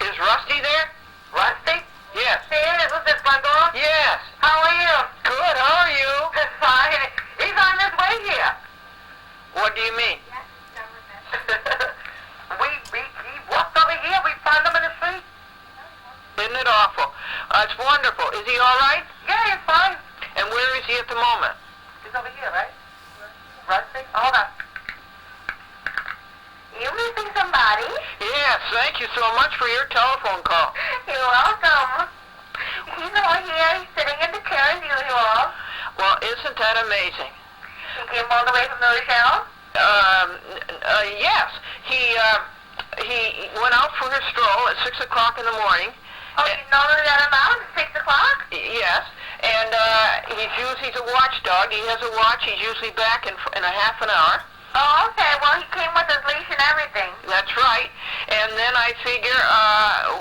Is Rusty there? Rusty? Yes. Yes, what's this, Glendora? Yes. How are you? Good. How are you? Fine. He's on his way here. What do you mean? He walked over here. We found him in the street. Isn't it awful? It's wonderful. Is he all right? Yeah, he's fine. And where is he at the moment? He's over here, right? Rusty? Hold on. You missing somebody? Yes. Thank you so much for your telephone call. You're welcome. He's over here. He's sitting in the chair as usual. Well, isn't that amazing? He came all the way from the Rochelle? Yes. He went out for his stroll at 6 o'clock in the morning. Oh, you know that amount? 6 o'clock? Yes. And he's a watchdog. He has a watch. He's usually back in a half an hour. Oh, okay. Well, he came with his leash and everything. That's right. And then I figure,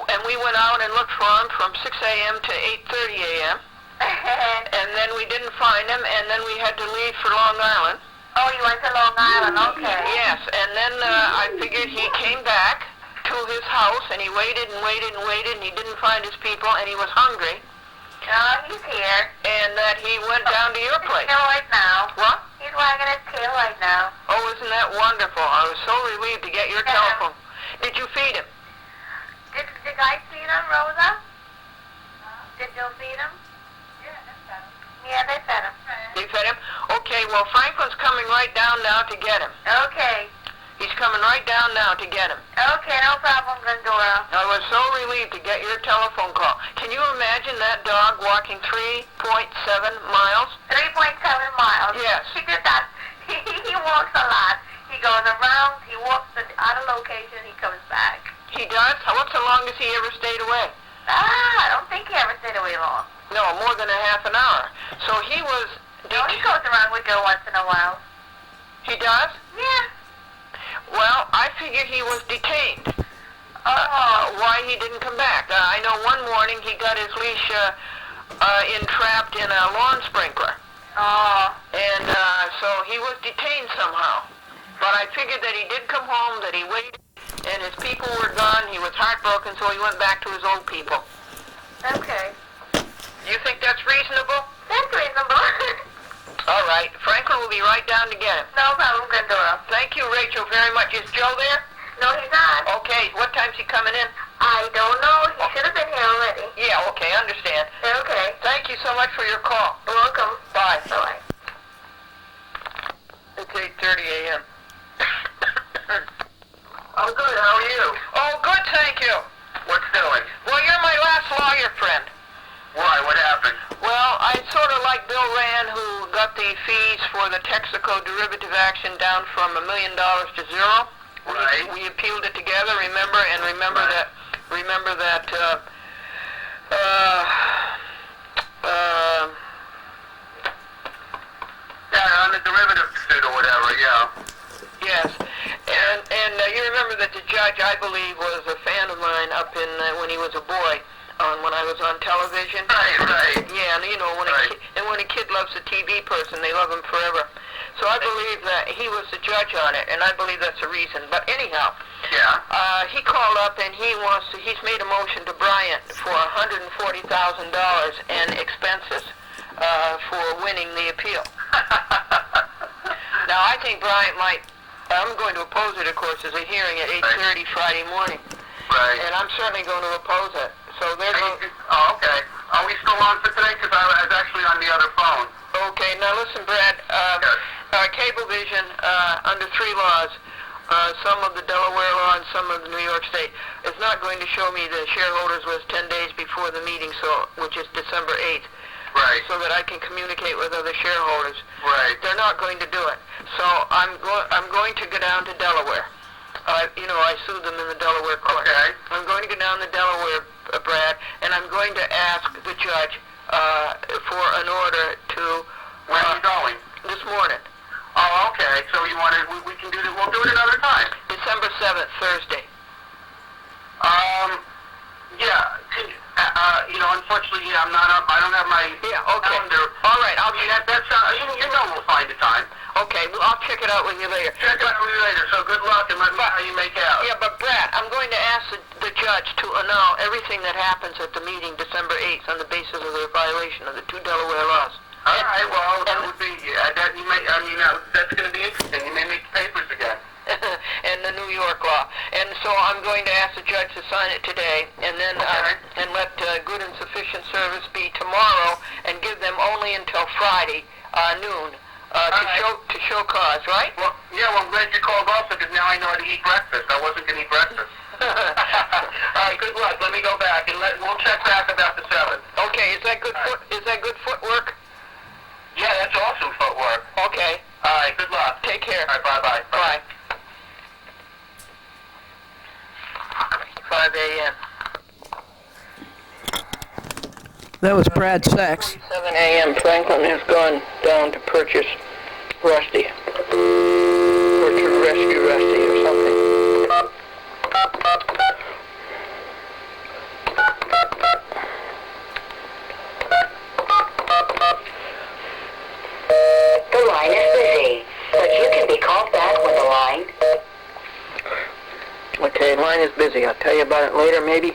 and we went out and looked for him from 6 a.m. to 8:30 a.m. And then we didn't find him, and then we had to leave for Long Island. Oh, you went to Long Island, okay. Yes, and then I figured he came back to his house, and he waited and waited and waited, and he didn't find his people, and he was hungry. Oh, he's here. And that he went down to your place. He's here right now. What? He's wagging his tail right now. Oh, isn't that wonderful? I was so relieved to get your telephone. Did you feed him? Did the guy feed him, Rosa? Did you feed him? Yeah, they fed him. They fed him? Okay, well, Franklin's coming right down now to get him. Okay. He's coming right down now to get him. Okay, no problem, Glendora. I was so relieved to get your telephone call. Can you imagine that dog walking 3.7 miles? 3.7 miles. Yes. He did that. He walks a lot. He goes around, he walks out of location, he comes back. He does? What's the longest he ever stayed away? I don't think he ever stayed away long. No, more than a half an hour. So he was... No, he goes around with you once in a while. He does? Yeah. Well, I figure he was detained. Why he didn't come back. I know one morning he got his leash entrapped in a lawn sprinkler. Oh. And so he was detained somehow. But I figured that he did come home, that he waited, and his people were gone. He was heartbroken, so he went back to his old people. Okay. You think that's reasonable? That's reasonable. All right. Franklin will be right down to get him. No problem, Glendora. Thank you, Rachel, very much. Is Joe there? No, he's not. Okay. What time's he coming in? I don't know. He should have been here already. Yeah, okay, understand. Okay. Thank you so much for your call. You're welcome. Bye. Bye-bye. It's 8:30 a.m. I'm good. How are you? Oh, good, thank you. What's doing? Well, you're my last lawyer friend. Why? What happened? Well, I sort of like Bill Rand, who got the fees for the Texaco derivative action down from $1 million to zero. Right. We appealed it together, remember, and remember Right. that Yeah, on the derivative suit or whatever, yeah. yes, and you remember that the judge, I believe, was a fan of mine up in when he was a boy, when I was on television. Right. Yeah, and you know, Right. when a kid loves a TV person, they love him forever. So I believe that he was the judge on it, and I believe that's the reason. But anyhow, Yeah. he called up and he's made a motion to Bryant for $140,000 and expenses for winning the appeal. Now I think Bryant might. I'm going to oppose it, of course, as a hearing at 8:30 Friday morning, Right. and I'm certainly going to oppose it. So they're going. Oh, okay. Are we still on for today? Because I was actually on the other phone. Okay, now listen, Brad. Yes. Cablevision, under three laws, some of the Delaware law and some of the New York State, is not going to show me the shareholders list 10 days before the meeting, which is December 8th, Right. so that I can communicate with other shareholders. Right. They're not going to do it. So I'm going to go down to Delaware. I sued them in the Delaware court. Okay. I'm going to go down to Delaware, Brad, and I'm going to ask the judge for an order to... When are you going? This morning. Oh, okay. So you want to? We can do that. We'll do it another time. December 7th, Thursday. Yeah. Unfortunately, I'm not up. I don't have my calendar. All right, You know we'll find a time. Okay, well, I'll check it out with you later. Check out with you later. So good luck and let me know how you make out. Yeah, but Brad, I'm going to ask the judge to annul everything that happens at the meeting December 8th on the basis of the violation of the two Delaware laws. All right. Well, that would be. That's going to be interesting. You may make the papers again. And the New York law. And so I'm going to ask the judge to sign it today, and then and let good and sufficient service be tomorrow, and give them only until Friday noon to show cause, right? Well, yeah. Well, I'm glad you called also because now I know how to eat breakfast. I wasn't going to eat breakfast. All right. Good luck. Let me go back and we'll check back about the 7th. Okay. Is that good? Is that good footwork? Yeah, that's awesome footwork. Okay. All right. Good luck. Take care. All right. Bye. Bye. 5 a.m. That was Brad Sachs. 7 a.m. Franklin has gone down to purchase Rusty. Or to rescue Rusty or something. The line is busy, but you can be called back when the line... Okay, line is busy. I'll tell you about it later, maybe.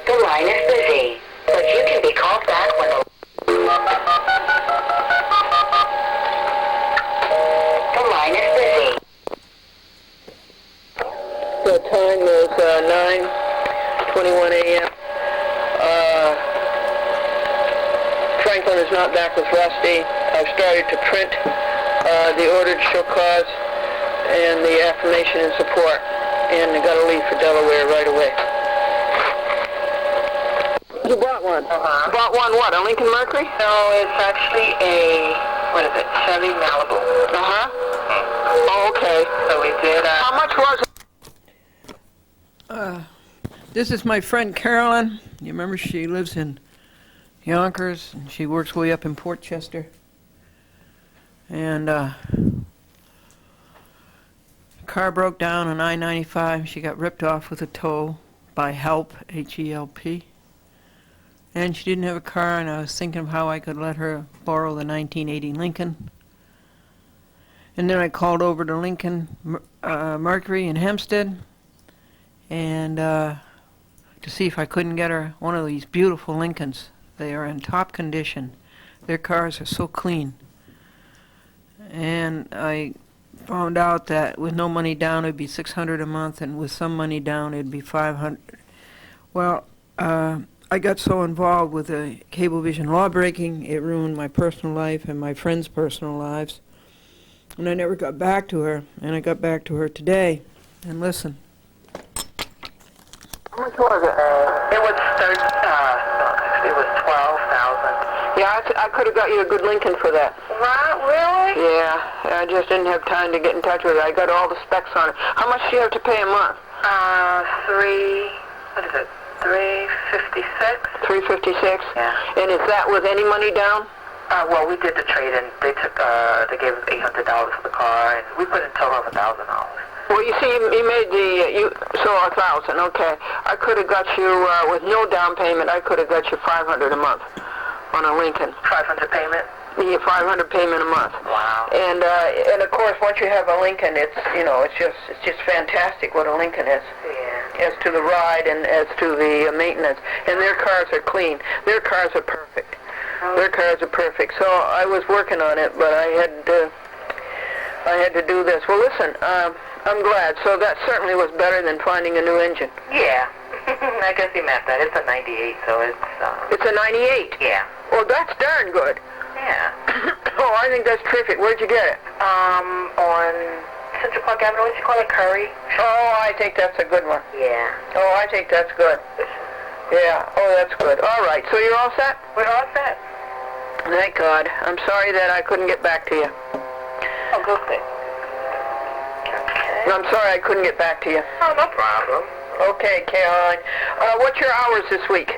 The line is busy, but you can be called back when the... The line is busy. The time is 9:21 a.m. Franklin is not back with Rusty. I've started to print the order to show cause and the affirmation in support, and I got to leave for Delaware right away. You bought one? Uh-huh. Bought one what, a Lincoln Mercury? No, it's actually a, what is it, Chevy Malibu. Uh-huh. Oh, okay. So we did, How much was it? This is my friend Carolyn. You remember she lives in Yonkers, and she works way up in Port Chester. And car broke down on I-95. She got ripped off with a tow by Help, H-E-L-P. And she didn't have a car, and I was thinking of how I could let her borrow the 1980 Lincoln. And then I called over to Lincoln Mercury in Hempstead, and to see if I couldn't get her one of these beautiful Lincolns. They are in top condition. Their cars are so clean. and I found out that with no money down it'd be $600 a month, and with some money down it'd be $500. Well, I got so involved with the Cablevision law breaking, it ruined my personal life and my friends' personal lives, and I never got back to her, and I got back to her today. And listen. How much was it? It was it was 12,000. Yeah, I could have got you a good Lincoln for that. Wow, really? Yeah, I just didn't have time to get in touch with it. I got all the specs on it. How much do you have to pay a month? What is it? 356. 356. Yeah. And is that with any money down? Well, we did the trade-in. They gave us $800 for the car, and we put in total of $1,000. Well, you see, you made so 1,000. Okay, I could have got you with no down payment. I could have got you $500 a month on a Lincoln. 500 payment. Yeah, 500 payment a month. Wow. And of course, once you have a Lincoln, it's just fantastic what a Lincoln is. Yeah. As to the ride and as to the maintenance. And their cars are clean. Their cars are perfect. Their cars are perfect. So I was working on it, but I had to do this. Well, listen, I'm glad. So that certainly was better than finding a new engine. Yeah. I guess he meant that. It's a 98, so it's... It's a 98? Yeah. Well, that's darn good. Yeah. Oh, I think that's terrific. Where'd you get it? On Central Park Avenue, what do you call it, Curry? Oh, I think that's a good one. Yeah. Oh, I think that's good. Yeah. Oh, that's good. All right. So you're all set? We're all set. Thank God. I'm sorry that I couldn't get back to you. Oh, good thing. Okay. I'm sorry I couldn't get back to you. Oh, no problem. Okay, Caroline. What's your hours this week?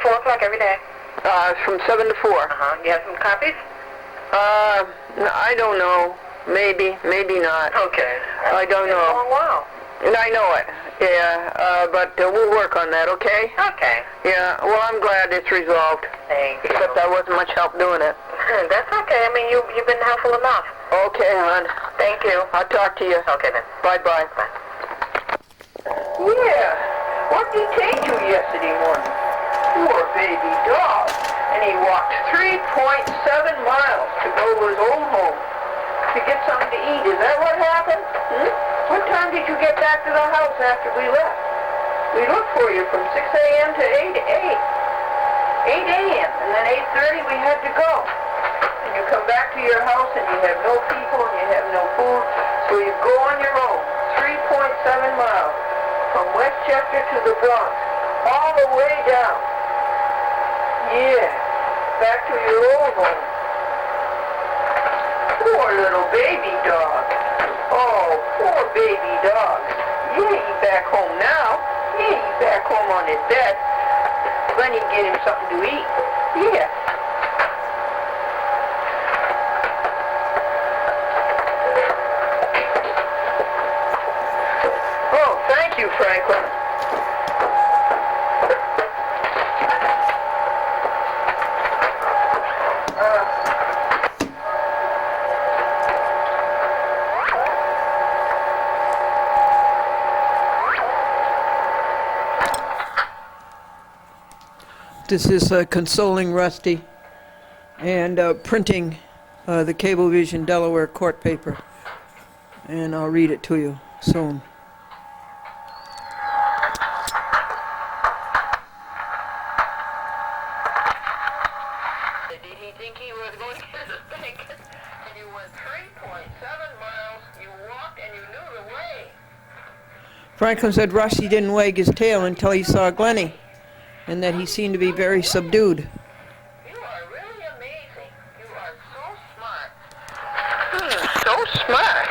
4 o'clock every day. From 7 to 4. Uh-huh. You have some copies? I don't know. Maybe, maybe not. Okay. I don't It's know. a long while. And I know it. Yeah, but we'll work on that, okay? Okay. Yeah, well, I'm glad it's resolved. Thank you. Except I wasn't much help doing it. That's okay. I mean, you've been helpful enough. Okay, hon. Thank you. I'll talk to you. Okay, then. Bye-bye. Bye. Yeah. What detained you yesterday morning? Poor baby dog. And he walked 3.7 miles to go to his old home to get something to eat. Is that what happened? What time did you get back to the house after we left? We looked for you from 6 a.m. to 8 a.m. And then 8:30 we had to go. And you come back to your house and you have no people and you have no food. So you go on your own, 3.7 miles from Westchester to the Bronx, all the way down. Yeah, back to your old home. Poor little baby dog. Oh, poor baby dog. Yeah, he's back home now. Yeah, he's back home on his bed. Then you get him something to eat. Yeah. Oh, thank you, Franklin. This is consoling Rusty and printing the Cablevision Delaware court paper. And I'll read it to you soon. Did he think he was going to the bank? And you went 3.7 miles, you walked and you knew the way. Franklin said Rusty didn't wag his tail until he saw Glennie, and that he seemed to be very subdued. You are really amazing. You are so smart. So smart.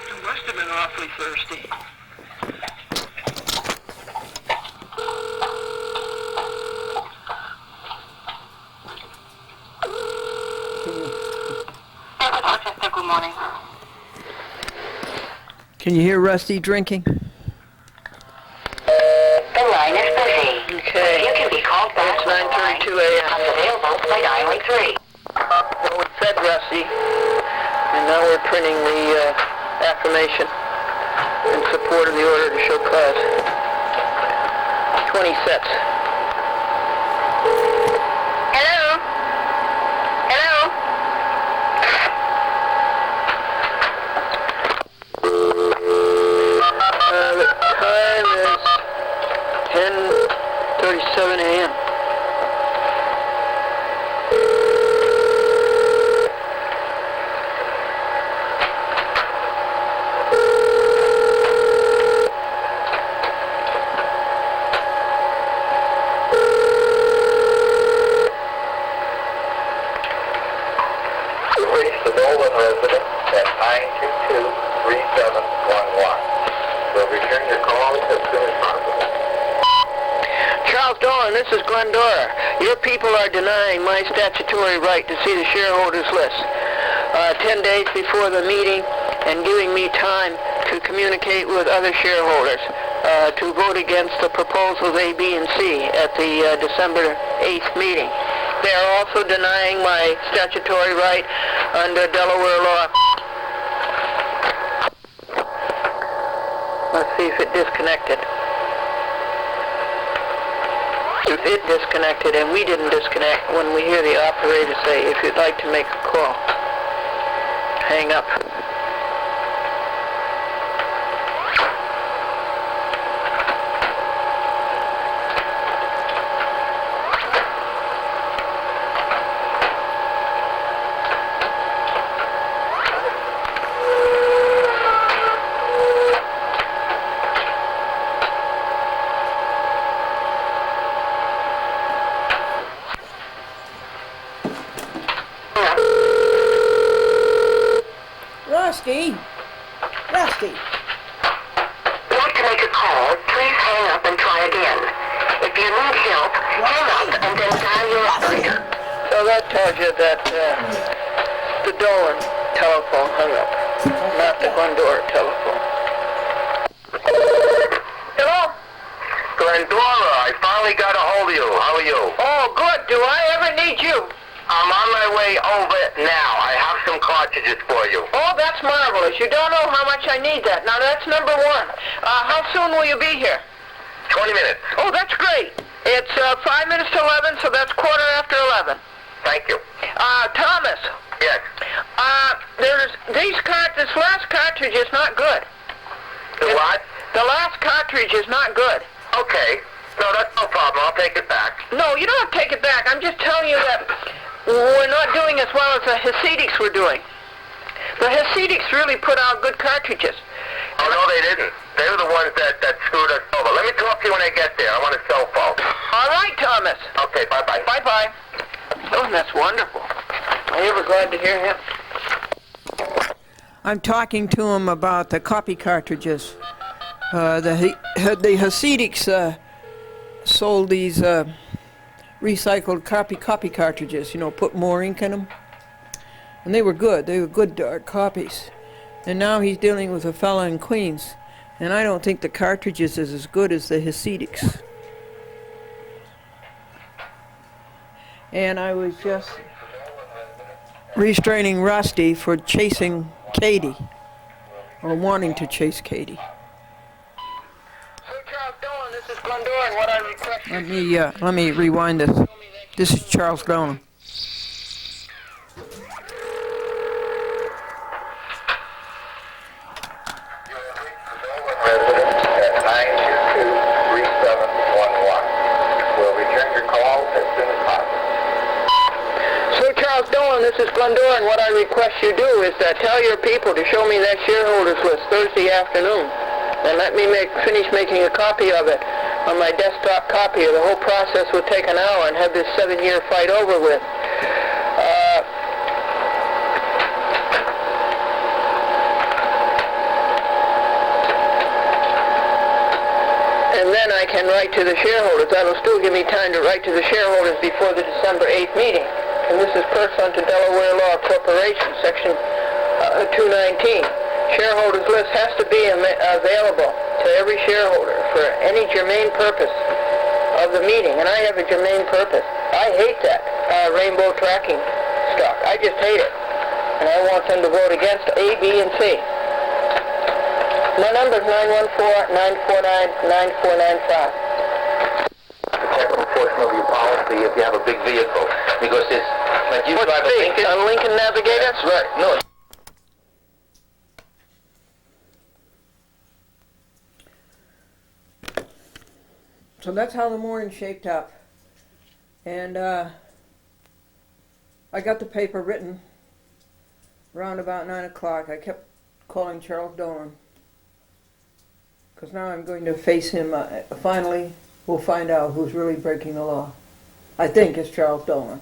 You must have been awfully thirsty. Good morning. Can you hear Rusty drinking? The line is busy. Okay. You can be called back It's when the line 9:32 a.m. becomes available by dialing 3. Well, we fed Rusty, and now we're printing the affirmation in support of the order to show cause. 20 sets. Hello? Hello? The time is 10:37 a.m. Reach the Nolan residence at 922-3711. We'll return your call as soon as possible. Charles Dolan, this is Glendora. Your people are denying my statutory right to see the shareholders list 10 days before the meeting and giving me time to communicate with other shareholders to vote against the proposals A, B, and C at the December 8th meeting. They are also denying my statutory right under Delaware law. Let's see if it disconnected. If it disconnected and we didn't disconnect when we hear the operator say, if you'd like to make a call, hang up. Rusty! Rusty! Want to make a call? Please hang up and try again. If you need help, hang up and then dial your operator. So that tells you that the Dolan telephone hung up, not the Glendora telephone. Hello? Glendora, I finally got a hold of you. How are you? Oh, good. Do I ever need you? I'm on my way over now. I have some cartridges for you. Oh, that's marvelous. You don't know how much I need that. Now, that's number one. How soon will you be here? 20 minutes. Oh, that's great. It's 5 minutes to 11, so that's quarter after 11. Thank you. Thomas. Yes. This last cartridge is not good. The what? The last cartridge is not good. Okay. No, that's no problem. I'll take it back. No, you don't have to take it back. I'm just telling you that we're not doing as well as the Hasidics were doing. The Hasidics really put out good cartridges. Oh, no, they didn't. They were the ones that screwed us over. Let me talk to you when I get there. I want a cell phone. All right, Thomas. Okay, bye-bye. Bye-bye. Oh, that's wonderful. Are you ever glad to hear him? I'm talking to him about the copy cartridges. The Hasidics sold these recycled copy cartridges, put more ink in them. And they were good. They were good dark copies. And now he's dealing with a fella in Queens. And I don't think the cartridges is as good as the Hasidics. And I was just restraining Rusty for chasing Katie, or wanting to chase Katie. So, Charles Dolan, this is Glendora, and what I request... Let me rewind this. This is Charles Dolan. Residence at 922-3711. We'll return your call as soon as possible. So, Charles Dolan, this is Glendora, and what I request you do is tell your people to show me that shareholders list Thursday afternoon. And let me finish making a copy of it on my desktop copy. The whole process would take an hour and have this 7-year fight over with. And then I can write to the shareholders. That'll still give me time to write to the shareholders before the December 8th meeting. And this is pursuant to Delaware Law Corporation, Section 219. Shareholders list has to be available to every shareholder for any germane purpose of the meeting. And I have a germane purpose. I hate that rainbow tracking stock. I just hate it. And I want them to vote against A, B, and C. My number is 914-949-9495. Technical portion of your policy if you have a big vehicle, because it's like you drive a Lincoln. A Lincoln Navigator? That's right. No. So that's how the morning shaped up. And I got the paper written around about 9 o'clock. I kept calling Charles Dolan, because now I'm going to face him. Finally, we'll find out who's really breaking the law. I think it's Charles Dolan.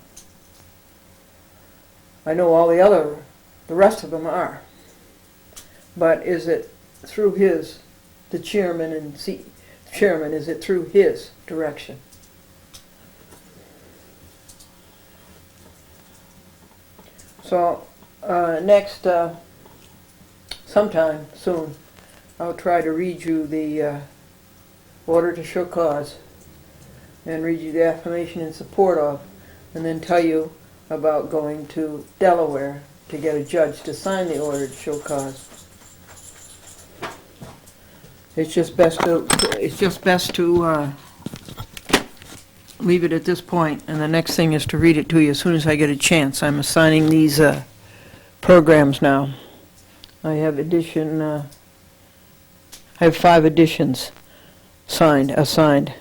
I know all the rest of them are. But is it through the chairman and chairman, is it through his direction? So next, sometime soon, I'll try to read you the order to show cause and read you the affirmation in support of, and then tell you about going to Delaware to get a judge to sign the order to show cause. It's just best to leave it at this point, and the next thing is to read it to you as soon as I get a chance. I'm assigning these programs now. I have I have 5 editions assigned.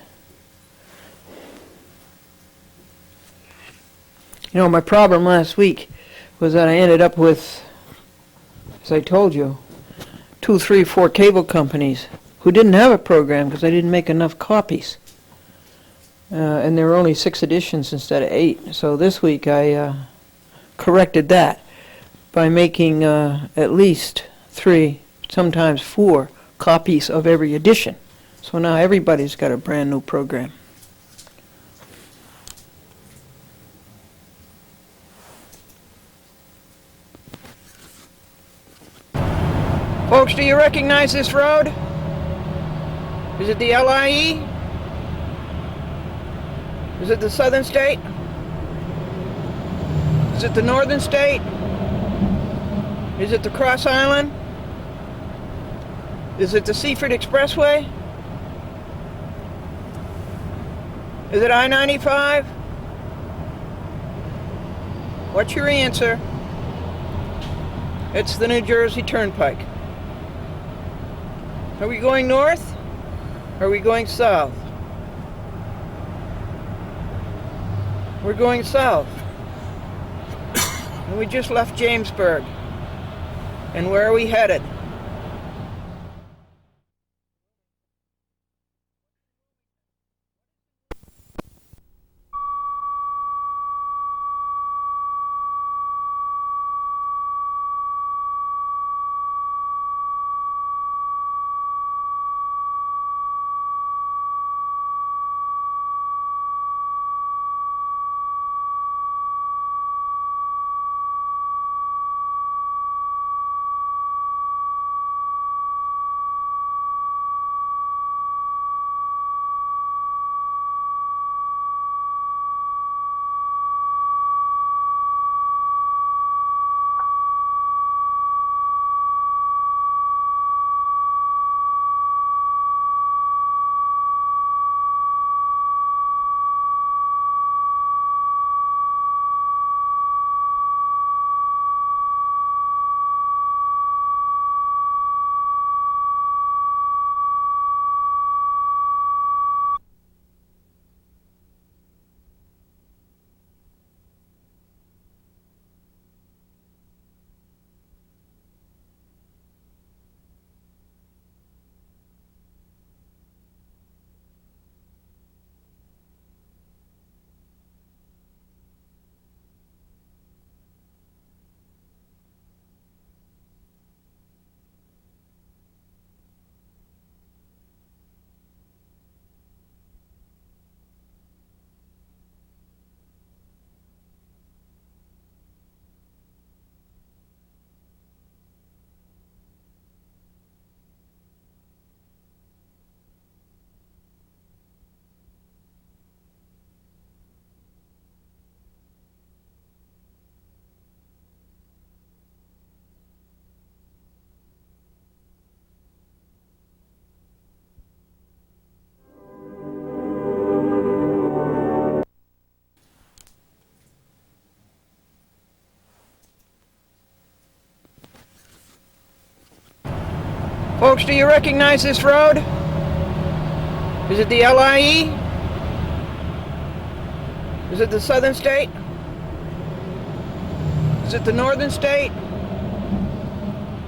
You know, my problem last week was that I ended up with, as I told you, 2, 3, 4 cable companies who didn't have a program because I didn't make enough copies. And there were only 6 editions instead of 8. So this week I corrected that by making at least 3, sometimes 4 copies of every edition. So now everybody's got a brand new program. Folks, do you recognize this road? Is it the LIE? Is it the Southern State? Is it the Northern State? Is it the Cross Island? Is it the Seaford Expressway? Is it I-95? What's your answer? It's the New Jersey Turnpike. Are we going north? Or are we going south? We're going south. And we just left Jamesburg. And where are we headed? Folks, do you recognize this road? Is it the LIE? Is it the Southern State? Is it the Northern State?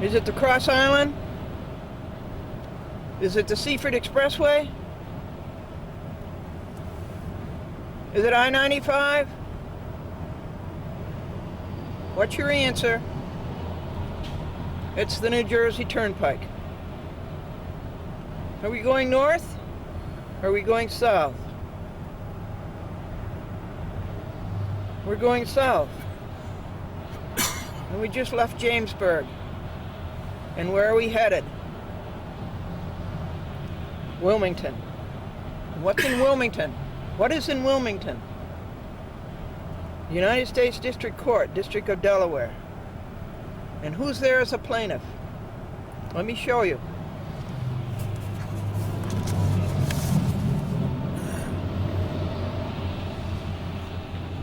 Is it the Cross Island? Is it the Seaford Expressway? Is it I-95? What's your answer? It's the New Jersey Turnpike. Are we going north? Or are we going south? We're going south. And we just left Jamesburg. And where are we headed? Wilmington. What's in Wilmington? What is in Wilmington? United States District Court, District of Delaware. And who's there as a plaintiff? Let me show you.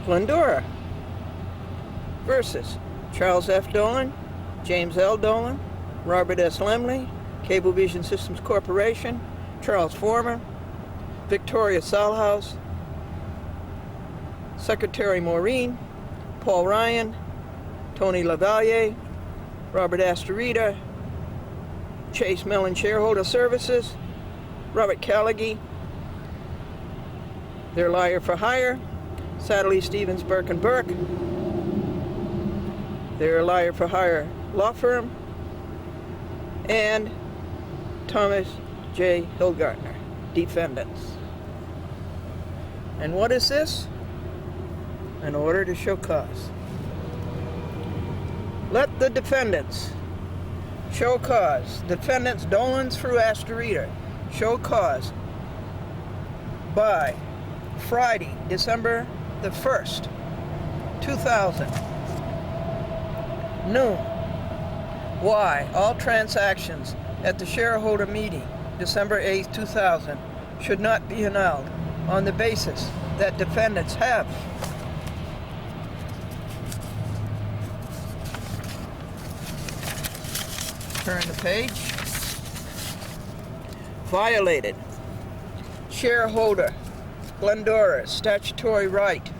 Glendora versus Charles F. Dolan, James L. Dolan, Robert S. Lemley, Cablevision Systems Corporation, Charles Former, Victoria Salhouse, Secretary Maureen, Paul Ryan, Tony LaValliere, Robert Astorita, Chase Mellon Shareholder Services, Robert Callaghy, their liar for hire, Sadly Stevens Burke and Burke, their liar for hire law firm, and Thomas J. Hilgartner, defendants. And what is this? An order to show cause. Let the defendants show cause. Defendants Dolan through Astorita show cause by Friday, December the 1st, 2000, noon. Why? All transactions at the shareholder meeting, December 8th, 2000, should not be annulled on the basis that defendants have turn the page. Violated shareholder Glendora's statutory right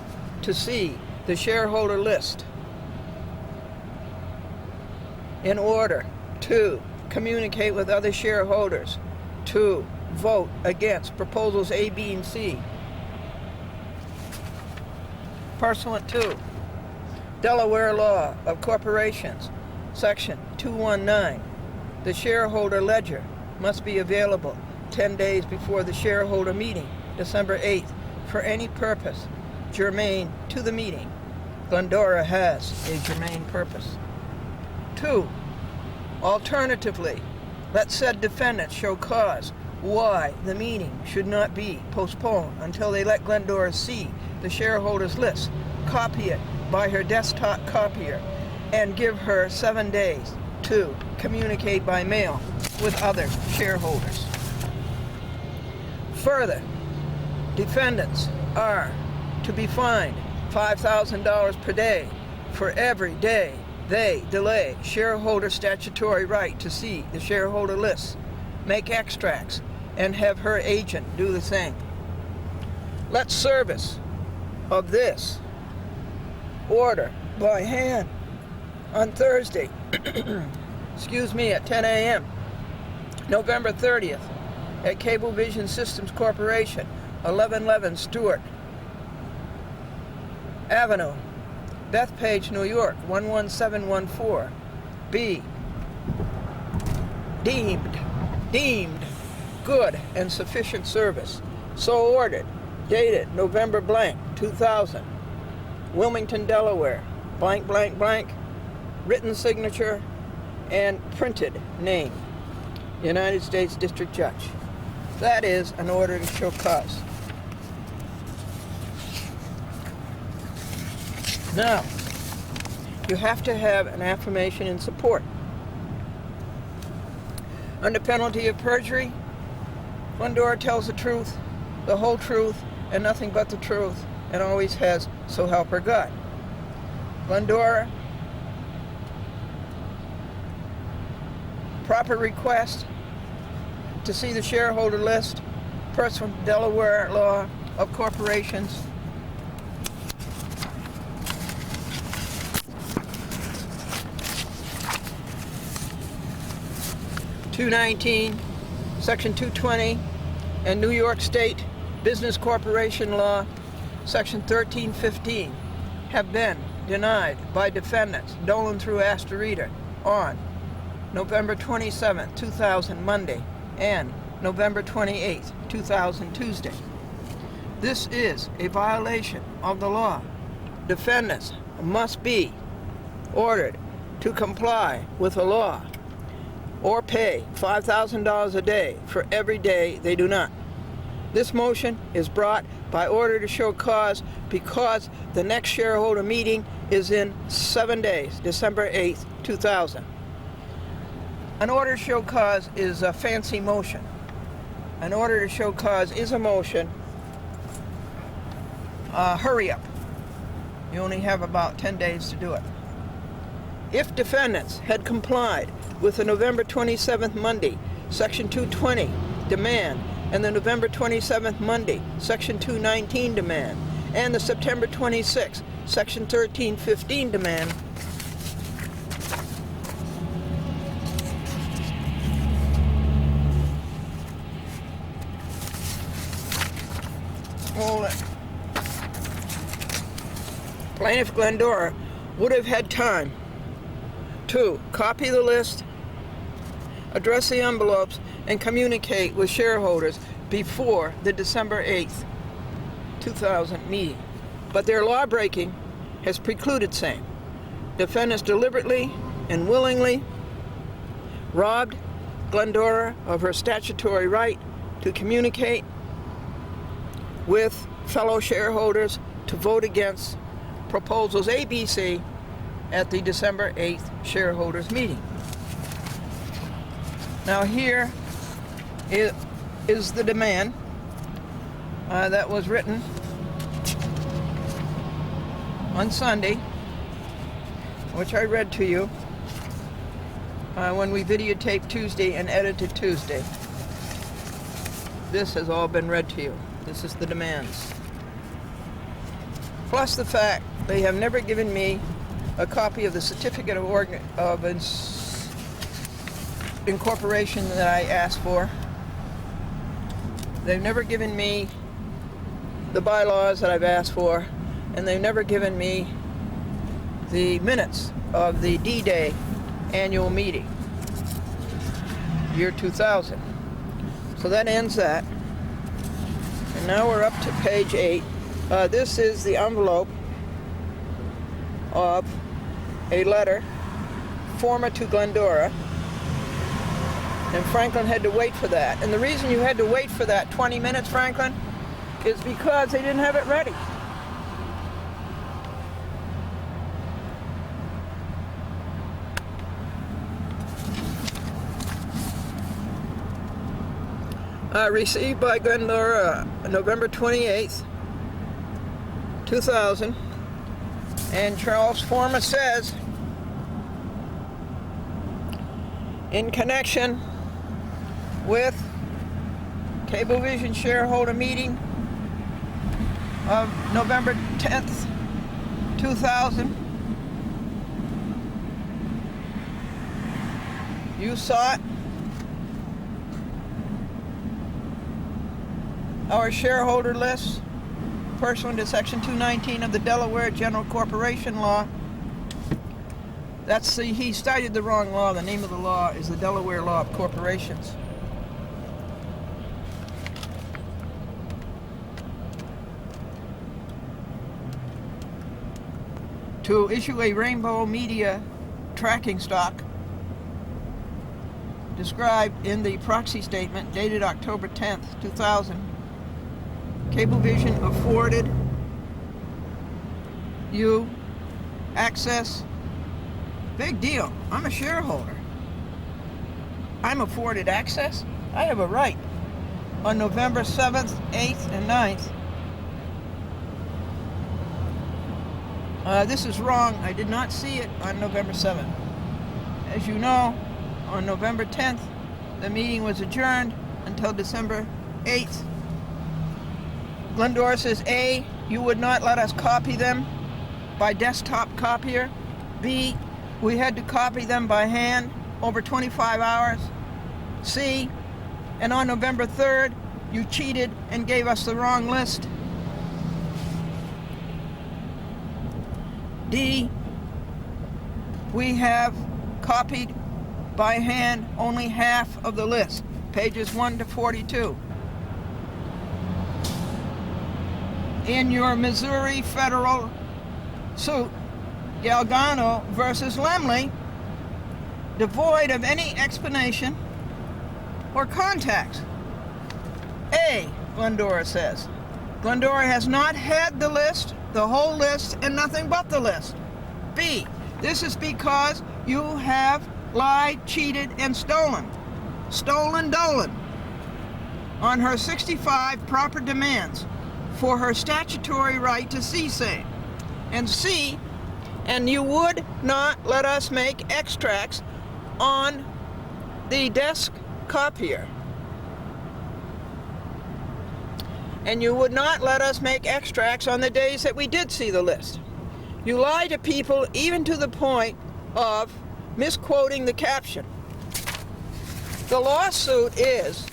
to see the shareholder list in order to communicate with other shareholders, to vote against proposals A, B, and C, pursuant to Delaware Law of Corporations, Section 219. The shareholder ledger must be available 10 days before the shareholder meeting, December 8th, for any purpose germane to the meeting. Glendora has a germane purpose. 2. Alternatively, let said defendants show cause why the meeting should not be postponed until they let Glendora see the shareholders list, copy it by her desktop copier, and give her 7 days to communicate by mail with other shareholders. Further, defendants are to be fined $5,000 per day for every day they delay shareholder statutory right to see the shareholder list, make extracts, and have her agent do the same. Let service of this order by hand on Thursday, excuse me, at 10 a.m., November 30th, at Cablevision Systems Corporation, 1111 Stewart Avenue, Bethpage, New York, 11714, be deemed good and sufficient service. So ordered, dated November blank, 2000, Wilmington, Delaware, blank, blank, blank, written signature and printed name, United States District Judge. That is an order to show cause. Now, you have to have an affirmation in support. Under penalty of perjury, Glendora tells the truth, the whole truth, and nothing but the truth, and always has, so help her God. Glendora, proper request to see the shareholder list, pursuant to Delaware law of corporations. (219), Section 220, and New York State Business Corporation Law, Section 1315, have been denied by defendants Dolan through Astorita on November 27, 2000, Monday, and November 28, 2000, Tuesday. This is a violation of the law. Defendants must be ordered to comply with the law or pay $5,000 a day for every day they do not. This motion is brought by order to show cause because the next shareholder meeting is in 7 days, December 8th, 2000. An order to show cause is a fancy motion. An order to show cause is a motion. Hurry up. You only have about 10 days to do it. If defendants had complied with the November 27th Monday, Section 220 demand, and the November 27th Monday, Section 219 demand, and the September 26th, Section 1315 demand, plaintiff Glendora would have had time to copy the list, address the envelopes, and communicate with shareholders before the December 8th, 2000 meeting. But their law breaking has precluded same. Defendants deliberately and willingly robbed Glendora of her statutory right to communicate with fellow shareholders to vote against proposals A, B, C at the December 8th shareholders meeting. Now here is the demand that was written on Sunday, which I read to you when we videotaped Tuesday and edited Tuesday. This has all been read to you. This is the demands. Plus the fact they have never given me a copy of the certificate of incorporation that I asked for. They've never given me the bylaws that I've asked for, and they've never given me the minutes of the D-Day annual meeting, year 2000. So that ends that. And now we're up to page 8. This is the envelope of a letter former to Glendora, and Franklin had to wait for that. And the reason you had to wait for that 20 minutes, Franklin, is because they didn't have it ready. Received by Glendora November 28th, 2000, and Charles Former says, in connection with Cablevision shareholder meeting of November 10th, 2000, you sought our shareholder list pursuant to Section 219 of the Delaware General Corporation Law. He cited the wrong law. The name of the law is the Delaware Law of Corporations. To issue a rainbow media tracking stock described in the proxy statement dated October 10th, 2000, Cablevision afforded you access. Big deal. I'm a shareholder. I'm afforded access. I have a right. On November 7th, 8th, and 9th. This is wrong. I did not see it on November 7th. As you know, on November 10th, the meeting was adjourned until December 8th. Glendora says, A, you would not let us copy them by desktop copier. B, we had to copy them by hand over 25 hours. C, and on November 3rd, you cheated and gave us the wrong list. D, we have copied by hand only half of the list, pages 1 to 42. In your Missouri federal suit, Galgano versus Lemley, devoid of any explanation or context. A, Glendora says. Glendora has not had the list, the whole list, and nothing but the list. B, this is because you have lied, cheated, and stolen. Stolen Dolan on her 65 proper demands for her statutory right to see same. And C, and you would not let us make extracts on the desk copier. And you would not let us make extracts on the days that we did see the list. You lie to people even to the point of misquoting the caption. The lawsuit is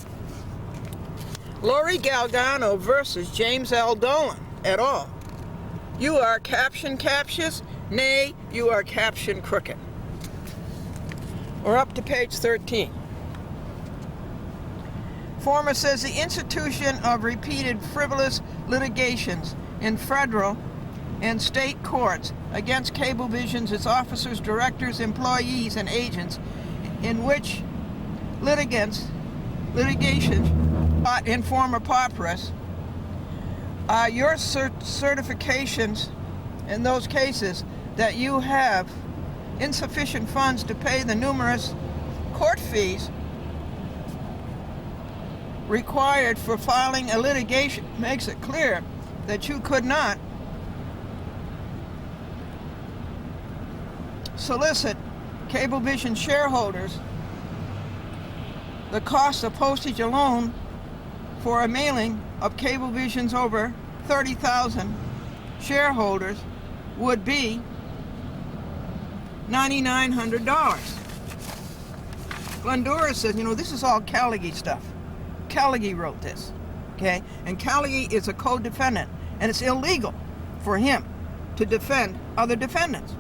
Lori Galgano versus James L. Dolan et al. You are caption captious, nay, you are caption crooked. We're up to page 13. Former says the institution of repeated frivolous litigations in federal and state courts against Cablevision's, its officers, directors, employees, and agents, in which litigation in former papyrus, your certifications in those cases that you have insufficient funds to pay the numerous court fees required for filing a litigation makes it clear that you could not solicit Cablevision shareholders the cost of postage alone for a mailing of Cablevision's over 30,000 shareholders would be $9,900. Glendora says, this is all Callaghy stuff. Callaghy wrote this, okay? And Callaghy is a co-defendant, and it's illegal for him to defend other defendants.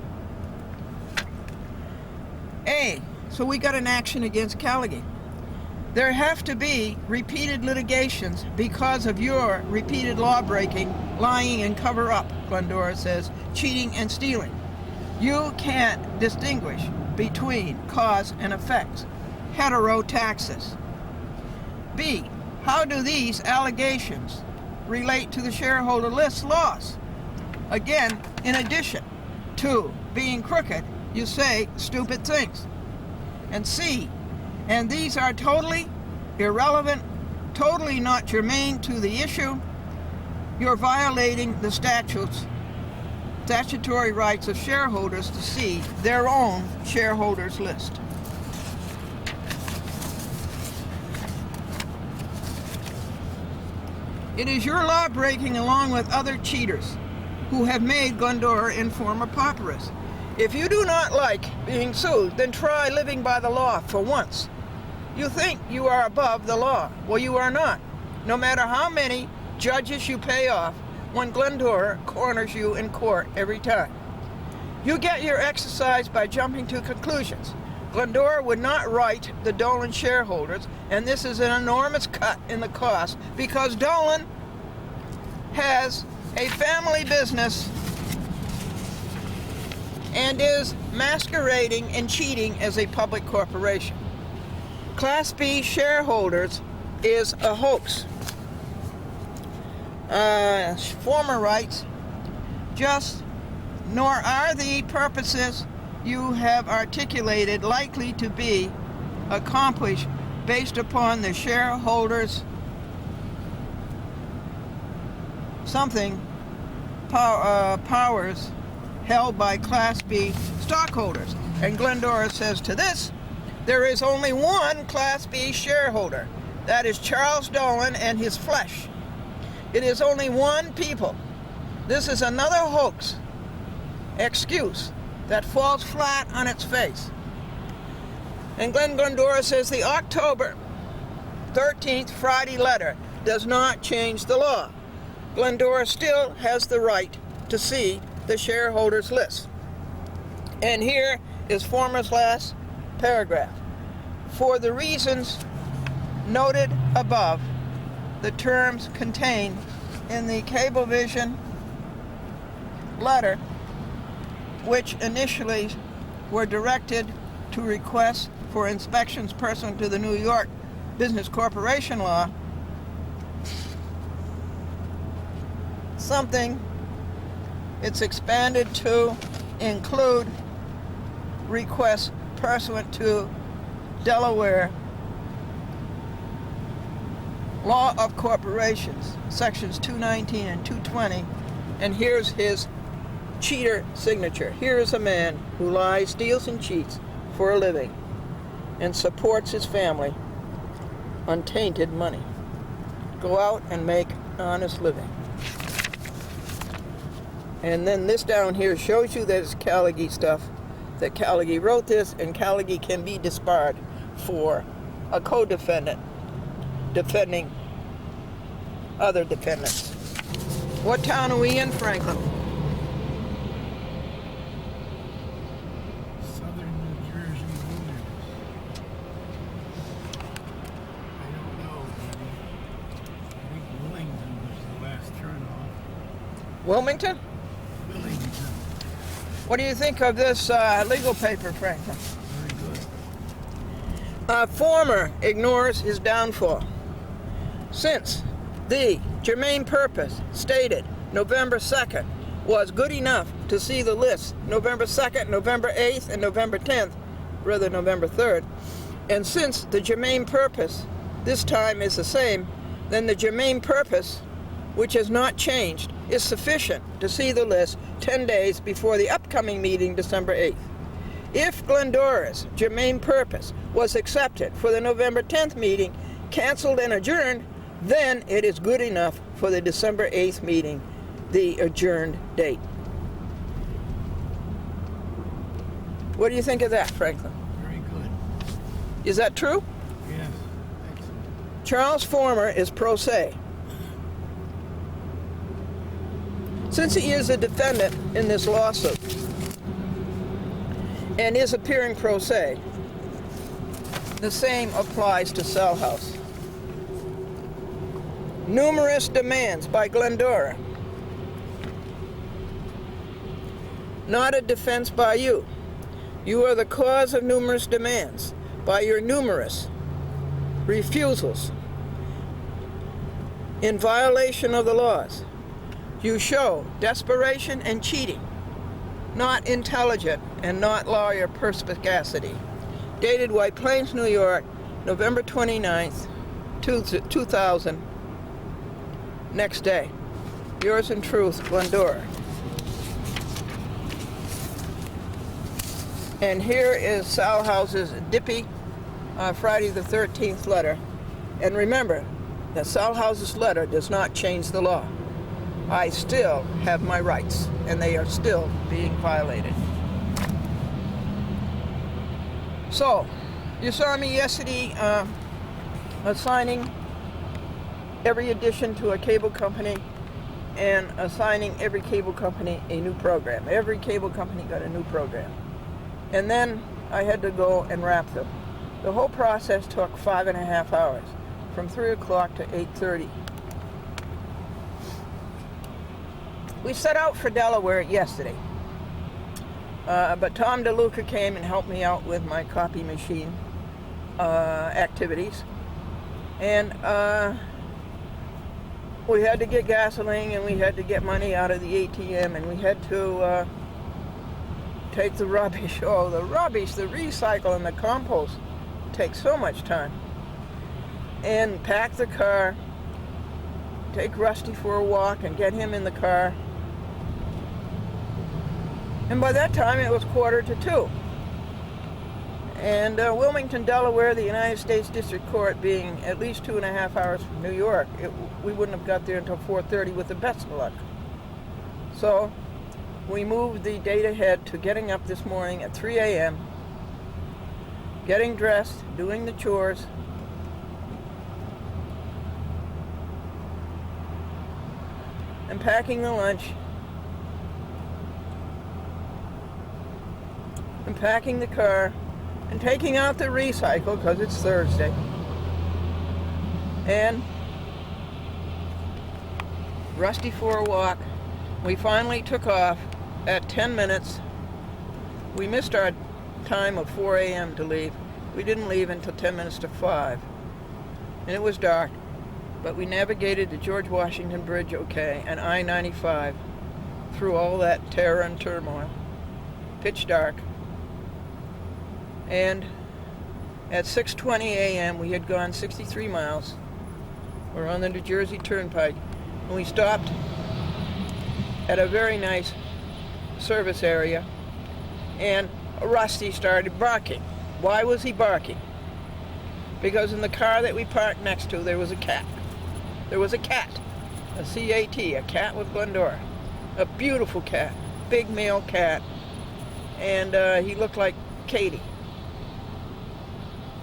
A, so we got an action against Callaghy. There have to be repeated litigations because of your repeated law-breaking, lying, and cover-up, Glendora says, cheating and stealing. You can't distinguish between cause and effects. Heterotaxis. B, how do these allegations relate to the shareholder list loss? Again, in addition to being crooked, you say stupid things. And C, and these are totally irrelevant, totally not germane to the issue. You're violating the statutory rights of shareholders to see their own shareholders list. It is your law breaking along with other cheaters who have made Glendora in former papyrus. If you do not like being sued, then try living by the law for once. You think you are above the law. Well, you are not. No matter how many judges you pay off when Glendora corners you in court every time. You get your exercise by jumping to conclusions. Glendora would not write the Dolan shareholders, and this is an enormous cut in the cost because Dolan has a family business and is masquerading and cheating as a public corporation. Class B shareholders is a hoax. Former rights, nor are the purposes you have articulated likely to be accomplished based upon the shareholders' powers held by Class B stockholders. And Glendora says to this, there is only one Class B shareholder, That is Charles Dolan and his flesh. It is only one people. This is another hoax excuse that falls flat on its face. And Glendora says the October 13th Friday letter does not change the law. Glendora still has the right to see the shareholders list. And here is Former's last paragraph. For the reasons noted above, the terms contained in the Cablevision letter, which initially were directed to requests for inspections pursuant to the New York Business Corporation Law, it's expanded to include requests pursuant to Delaware Law of Corporations, sections 219 and 220, and here's his cheater signature. Here is a man who lies, steals, and cheats for a living and supports his family on tainted money. Go out and make an honest living. And then this down here shows you that it's Callagy stuff, that Callagy wrote this, and Callagy can be disbarred for a co-defendant defending other defendants. What town are we in, Franklin? Southern New Jersey wilderness. I don't know, buddy. I think Willington was the last turnoff. Wilmington? Willington. What do you think of this legal paper, Franklin? Very good. Former ignores his downfall. Since the germane purpose stated November 2nd was good enough to see the list November 2nd, November 8th, and November 10th, rather November 3rd, and since the germane purpose this time is the same, then the germane purpose, which has not changed, is sufficient to see the list 10 days before the upcoming meeting, December 8th. If Glendora's germane purpose was accepted for the November 10th meeting, canceled and adjourned, then it is good enough for the December 8th meeting, the adjourned date. What do you think of that, Franklin? Very good. Is that true? Yes. Excellent. Charles Former is pro se. Since he is a defendant in this lawsuit and is appearing pro se, the same applies to Cell House. Numerous demands by Glendora. Not a defense by you. You are the cause of numerous demands by your numerous refusals in violation of the laws. You show desperation and cheating, not intelligent and not lawyer perspicacity. Dated White Plains, New York, November 29th, 2000. Next day. Yours in truth, Glendora. And here is Sal House's dippy Friday the 13th letter. And remember that Sal House's letter does not change the law. I still have my rights, and they are still being violated. So, you saw me yesterday assigning every addition to a cable company and assigning every cable company a new program. Every cable company got a new program. And then I had to go and wrap them. The whole process took 5.5 hours, from 3 o'clock to 8:30. We set out for Delaware yesterday, but Tom DeLuca came and helped me out with my copy machine activities. And we had to get gasoline, and we had to get money out of the ATM, and we had to take the rubbish. Oh, the rubbish, the recycle, and the compost takes so much time. And pack the car, take Rusty for a walk, and get him in the car. And by that time, it was 1:45. And Wilmington, Delaware, the United States District Court being at least 2.5 hours from New York, we wouldn't have got there until 4:30 with the best of luck. So we moved the date ahead to getting up this morning at 3 a.m., getting dressed, doing the chores, and packing the lunch, and packing the car, and taking out the recycle because it's Thursday. And Rusty for a walk. We finally took off at 10 minutes. We missed our time of 4 a.m. to leave. We didn't leave until 10 minutes to 5. And it was dark. But we navigated the George Washington Bridge okay, and I-95 through all that terror and turmoil. Pitch dark. And at 6:20 a.m. we had gone 63 miles. We're on the New Jersey Turnpike. And we stopped at a very nice service area. And Rusty started barking. Why was he barking? Because in the car that we parked next to, there was a cat. There was a cat. A C-A-T, a cat with Glendora. A beautiful cat. Big male cat. And he looked like Katie.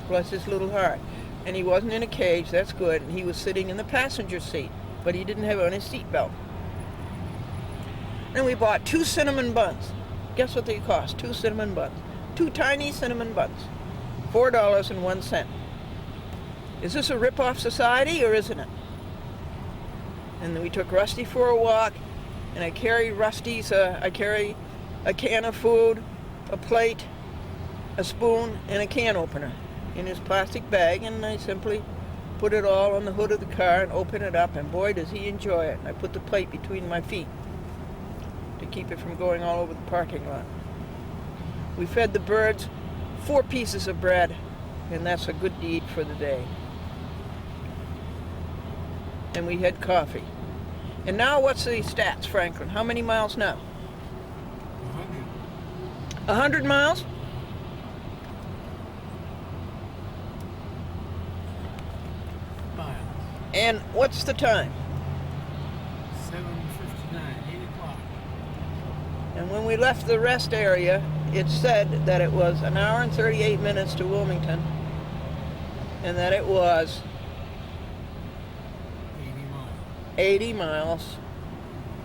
Bless his little heart. And he wasn't in a cage, that's good. And he was sitting in the passenger seat, but he didn't have on his seatbelt. Then we bought 2 cinnamon buns. Guess what they cost? 2 cinnamon buns. 2 tiny cinnamon buns. $4.01. Is this a rip-off society or isn't it? And then we took Rusty for a walk, and I carry I carry a can of food, a plate, a spoon, and a can opener in his plastic bag, and I simply put it all on the hood of the car and open it up, and boy does he enjoy it. And I put the plate between my feet to keep it from going all over the parking lot. We fed the birds 4 pieces of bread, and that's a good deed for the day. And we had coffee. And now what's the stats, Franklin? How many miles now? 100. 100 miles? Miles. And what's the time? 7:59, 8 o'clock. And when we left the rest area, it said that it was 1 hour and 38 minutes to Wilmington, and that it was 80 miles. 80 miles.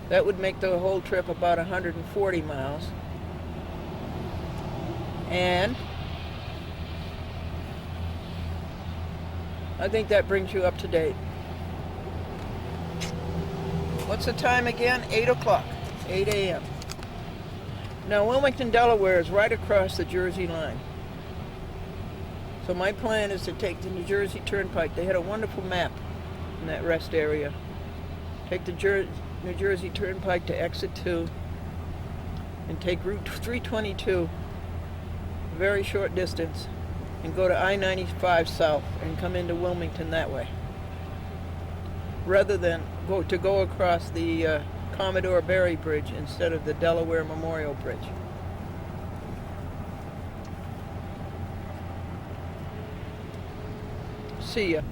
That would make the whole trip about 140 miles. And I think that brings you up to date. What's the time again? 8 o'clock. 8 a.m. Now, Wilmington, Delaware is right across the Jersey line. So my plan is to take the New Jersey Turnpike. They had a wonderful map in that rest area. Take the New Jersey Turnpike to exit 2 and take Route 322, a very short distance, and go to I-95 south and come into Wilmington that way, rather than go across the Commodore Barry Bridge instead of the Delaware Memorial Bridge. See ya.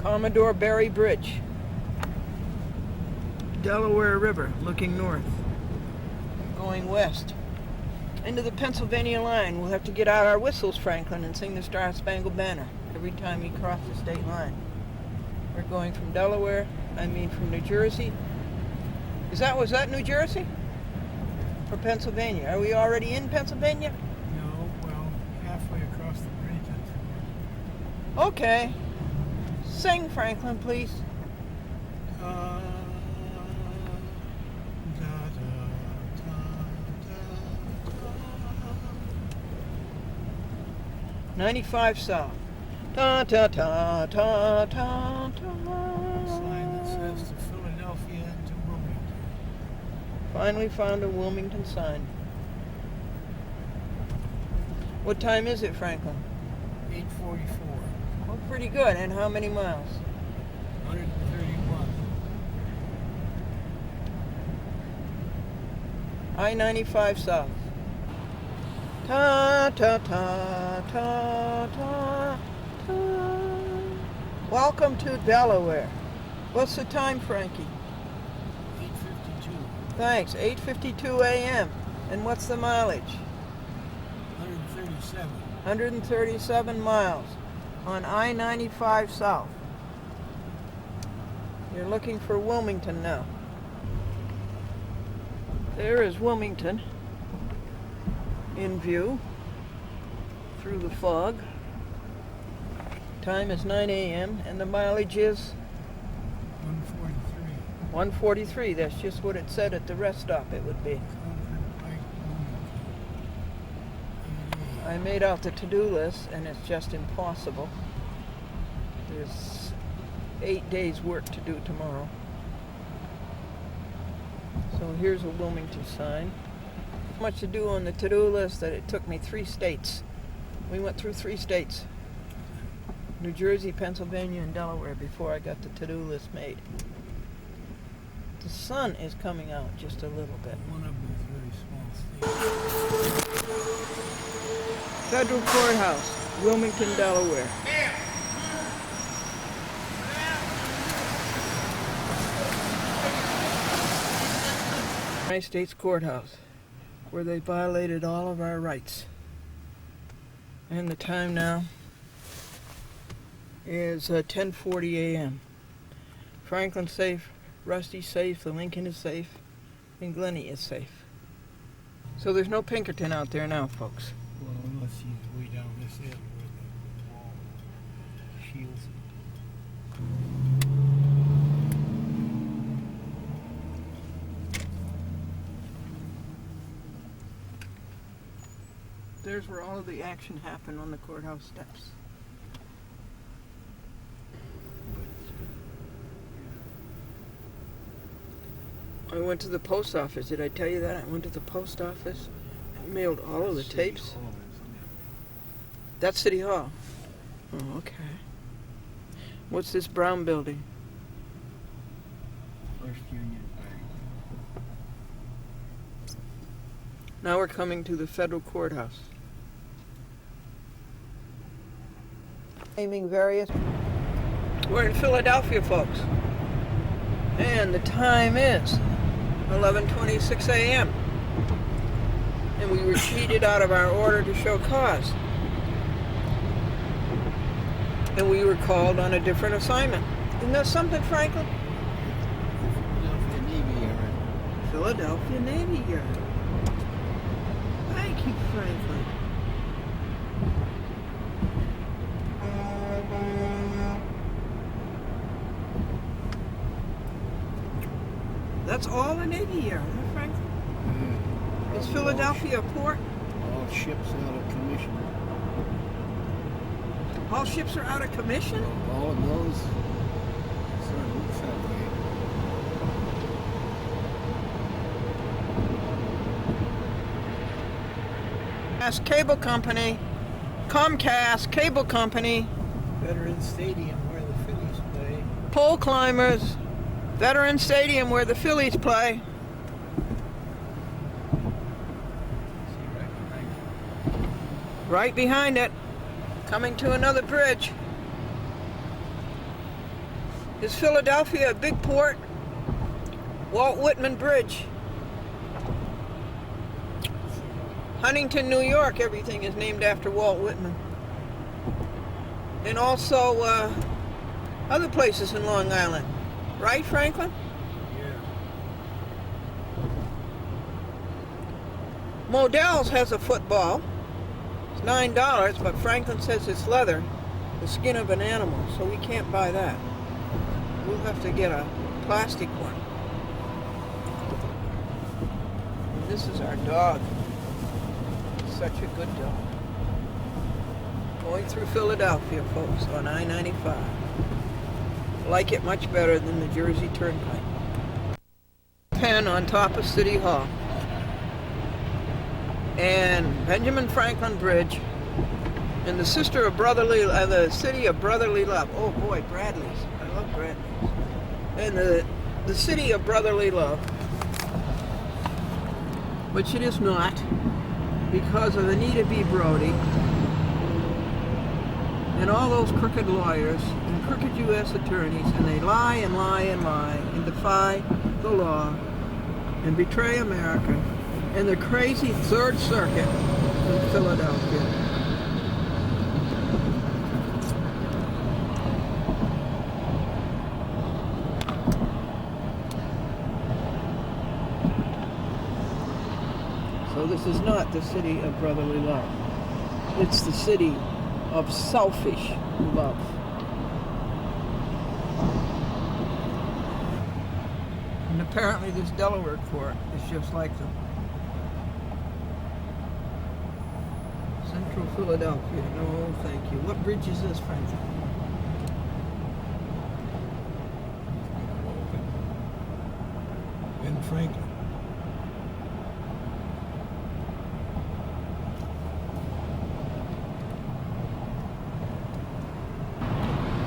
Commodore Barry Bridge. Delaware River looking north. Going west. Into the Pennsylvania line. We'll have to get out our whistles, Franklin, and sing the Star Spangled Banner every time we cross the state line. We're going from from New Jersey. Was that New Jersey? Or Pennsylvania? Are we already in Pennsylvania? No, well, halfway across the bridge. Okay. Sing, Franklin, please. Da, da, da, da. 95 south. Ta ta ta ta ta ta. Sign that says to Philadelphia and to Wilmington. Finally found a Wilmington sign. What time is it, Franklin? 8:44. Oh, pretty good. And how many miles? 131. I-95 south. Ta ta ta ta ta ta. Welcome to Delaware. What's the time, Frankie? 8:52. Thanks. 8:52 a.m. And what's the mileage? 137. 137 miles on I-95 South. You're looking for Wilmington now. There is Wilmington in view through the fog. Time is 9 a.m. and the mileage is 143. 143. That's just what it said at the rest stop it would be. I made out the to-do list and it's just impossible. There's 8 days work to do tomorrow. So here's a Wilmington sign. Much to do on the to-do list that it took me 3 states. We went through 3 states. New Jersey, Pennsylvania, and Delaware before I got the to-do list made. The sun is coming out just a little bit. One of them is very small state. Federal Courthouse, Wilmington, Delaware. United States Courthouse, where they violated all of our rights. And the time now is 10:40 a.m. Franklin's safe, Rusty's safe, the Lincoln is safe, and Glennie is safe. So there's no Pinkerton out there now, folks. Well, unless he's way down this end where the wall shields. There's where all of the action happened on the courthouse steps. I went to the post office. Did I tell you that? I went to the post office. I mailed all of the tapes. That's City Hall. Oh, okay. What's this brown building? First Union Bank. Now we're coming to the federal courthouse. Naming various. We're in Philadelphia, folks. And the time is 11:26 a.m. And we were cheated out of our order to show cause. And we were called on a different assignment. Isn't that something, Franklin? Philadelphia Navy Yard. Philadelphia Navy Yard. Thank you, Franklin. That's all the Navy Yard, huh, Franklin? Is Philadelphia a port? All ships out of commission. All ships are out of commission? All of those. Sort of looks that way. Comcast Cable Company. Comcast Cable Company. Veterans Stadium where the Phillies play. Pole climbers. Veteran Stadium where the Phillies play. See right behind you. Right behind it. Coming to another bridge. Is Philadelphia a big port? Walt Whitman Bridge. Huntington, New York, everything is named after Walt Whitman. And also other places in Long Island. Right, Franklin? Yeah. Modell's has a football. It's $9, but Franklin says it's leather, the skin of an animal, so we can't buy that. We'll have to get a plastic one. And this is our dog. Such a good dog. Going through Philadelphia, folks, on I-95. Like it much better than the Jersey Turnpike. Pen on top of City Hall. And Benjamin Franklin Bridge. And the city of brotherly love. Oh boy, Bradley's. I love Bradley's. And the city of brotherly love. Which it is not. because of Anita B. Brody and all those crooked lawyers and crooked U.S. attorneys, and they lie and lie and lie and defy the law and betray America, and the crazy Third Circuit in Philadelphia. So this is not the city of brotherly love. It's the city of selfish love. And apparently this Delaware court is just like them. Central Philadelphia. No, thank you. What bridge is this, Franklin? Ben Franklin.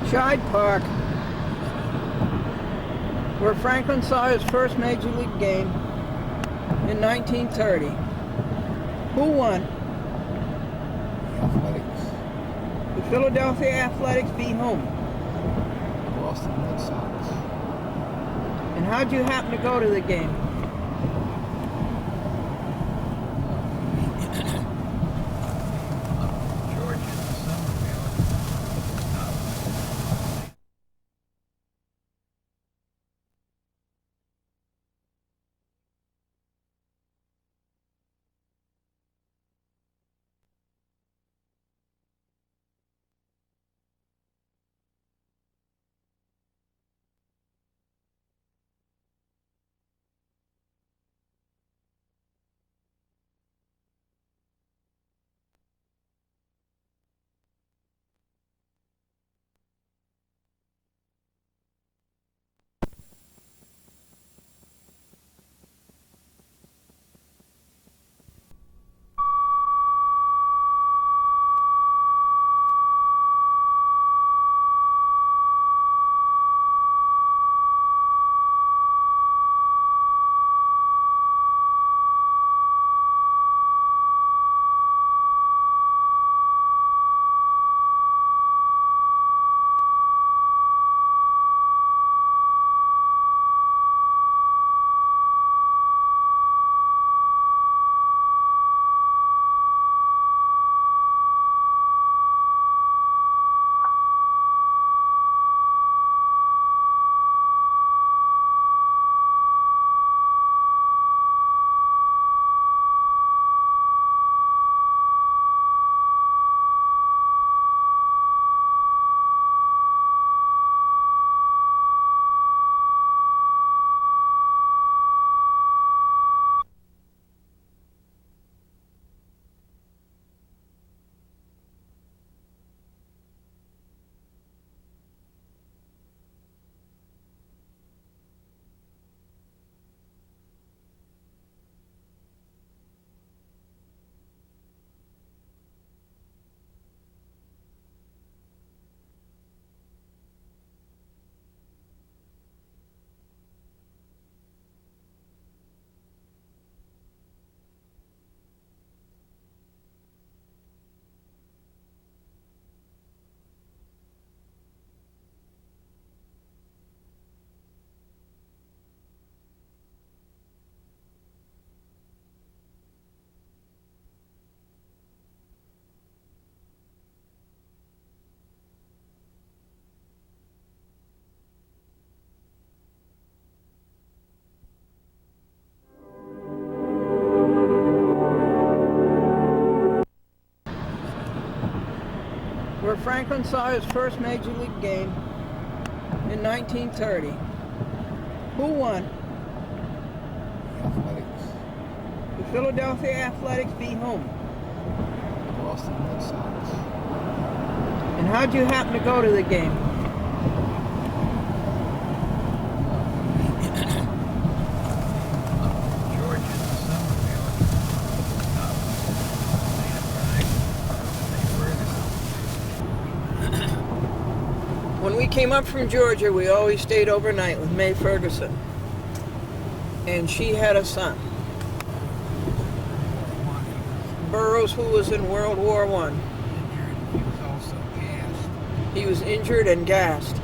Hyde Park, where Franklin saw his first major league game in 1930. Who won? The Athletics. The Philadelphia Athletics beat whom? Boston Red Sox. And how'd you happen to go to the game? Georgia, Somerville. Where Franklin saw his first major league game in 1930. Who won? The Athletics. The Philadelphia Athletics beat whom? Boston Red Sox. And how'd you happen to go to the game? Georgia, Somerville. When we came up from Georgia, we always stayed overnight with Mae Ferguson. And she had a son. Burroughs, who was in World War I. Injured. He was also gassed. He was injured and gassed.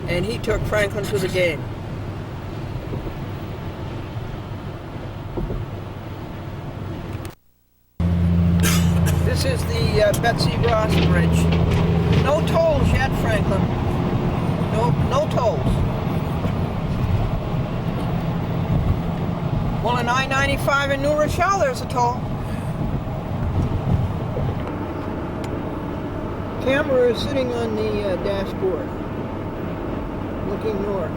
And he took Franklin to the game. This is the Betsy Ross Bridge. No tolls yet, Franklin. No tolls. Well, in I-95 in New Rochelle, there's a toll. Camera is sitting on the dashboard, looking north.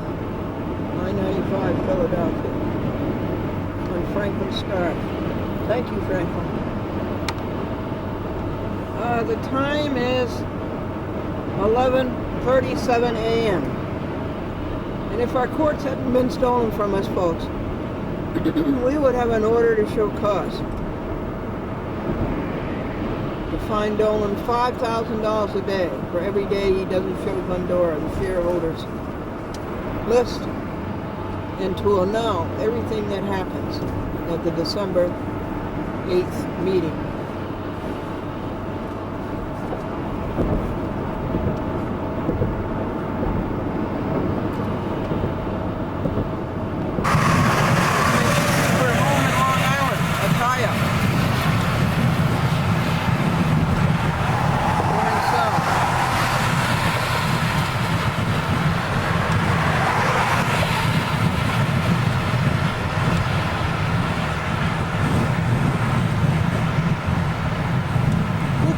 I-95 Philadelphia. On Franklin Scarf. Thank you, Franklin. The time is 11:37 a.m. And if our quartz hadn't been stolen from us, folks, we would have an order to show cause. To fine Dolan $5,000 a day for every day he doesn't show Glendora, the shareholders list, and to annul everything that happens at the December 8th meeting.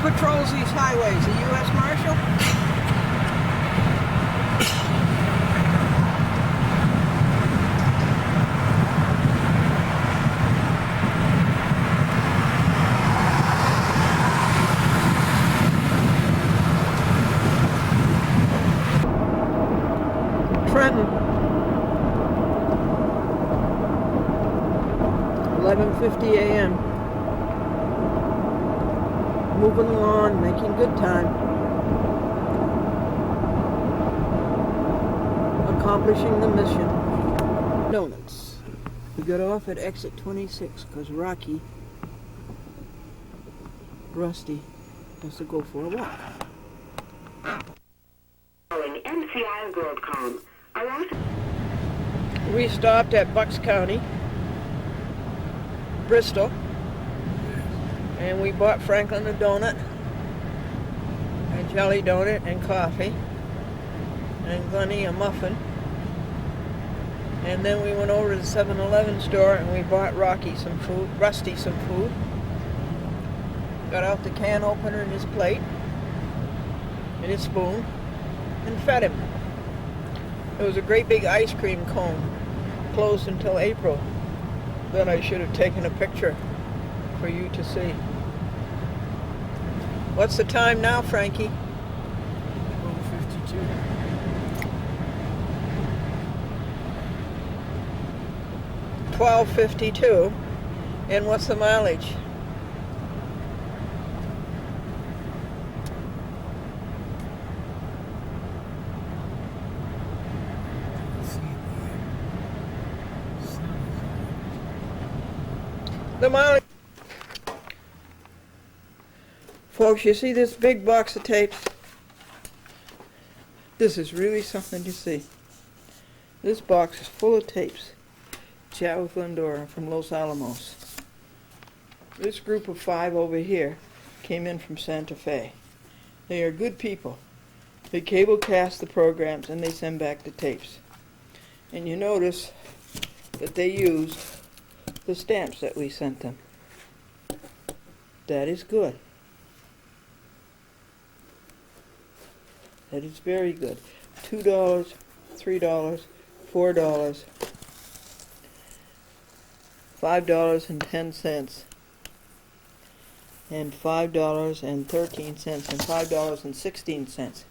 Patrols these highways, the U.S. Marshal? Trenton. 11:50 a.m. Moving along, making good time. Accomplishing the mission. Donuts. We got off at exit 26 because Rusty, has to go for a walk. MCI WorldCom. We stopped at Bucks County, Bristol. And we bought Franklin a donut, a jelly donut and coffee, and Glennie a muffin. And then we went over to the 7-Eleven store and we bought Rusty some food. Got out the can opener and his plate, and his spoon, and fed him. It was a great big ice cream cone, closed until April, that I should have taken a picture for you to see. What's the time now, Frankie? 12:52. 12:52. And what's the mileage? Let's see. The sun is The mileage. Folks, you see this big box of tapes? This is really something to see. This box is full of tapes. Chat with Glendora from Los Alamos. This group of 5 over here came in from Santa Fe. They are good people. They cable cast the programs and they send back the tapes. And you notice that they used the stamps that we sent them. That is good. That is very good. $2, $3, $4, $5.10, and $5.13, and $5.16.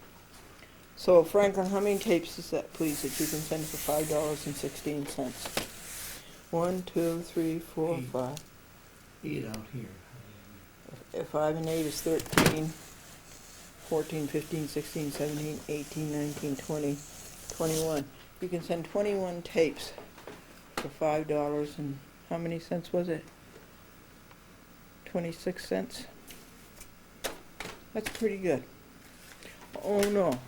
So, Franklin, how many tapes is that, please, that you can send for $5.16? 1, 2, 3, 4, 5. 8 out here. 5 and 8 is 13. 14, 15, 16, 17, 18, 19, 20, 21. You can send 21 tapes for $5 and how many cents was it? 26 cents. That's pretty good. Oh no,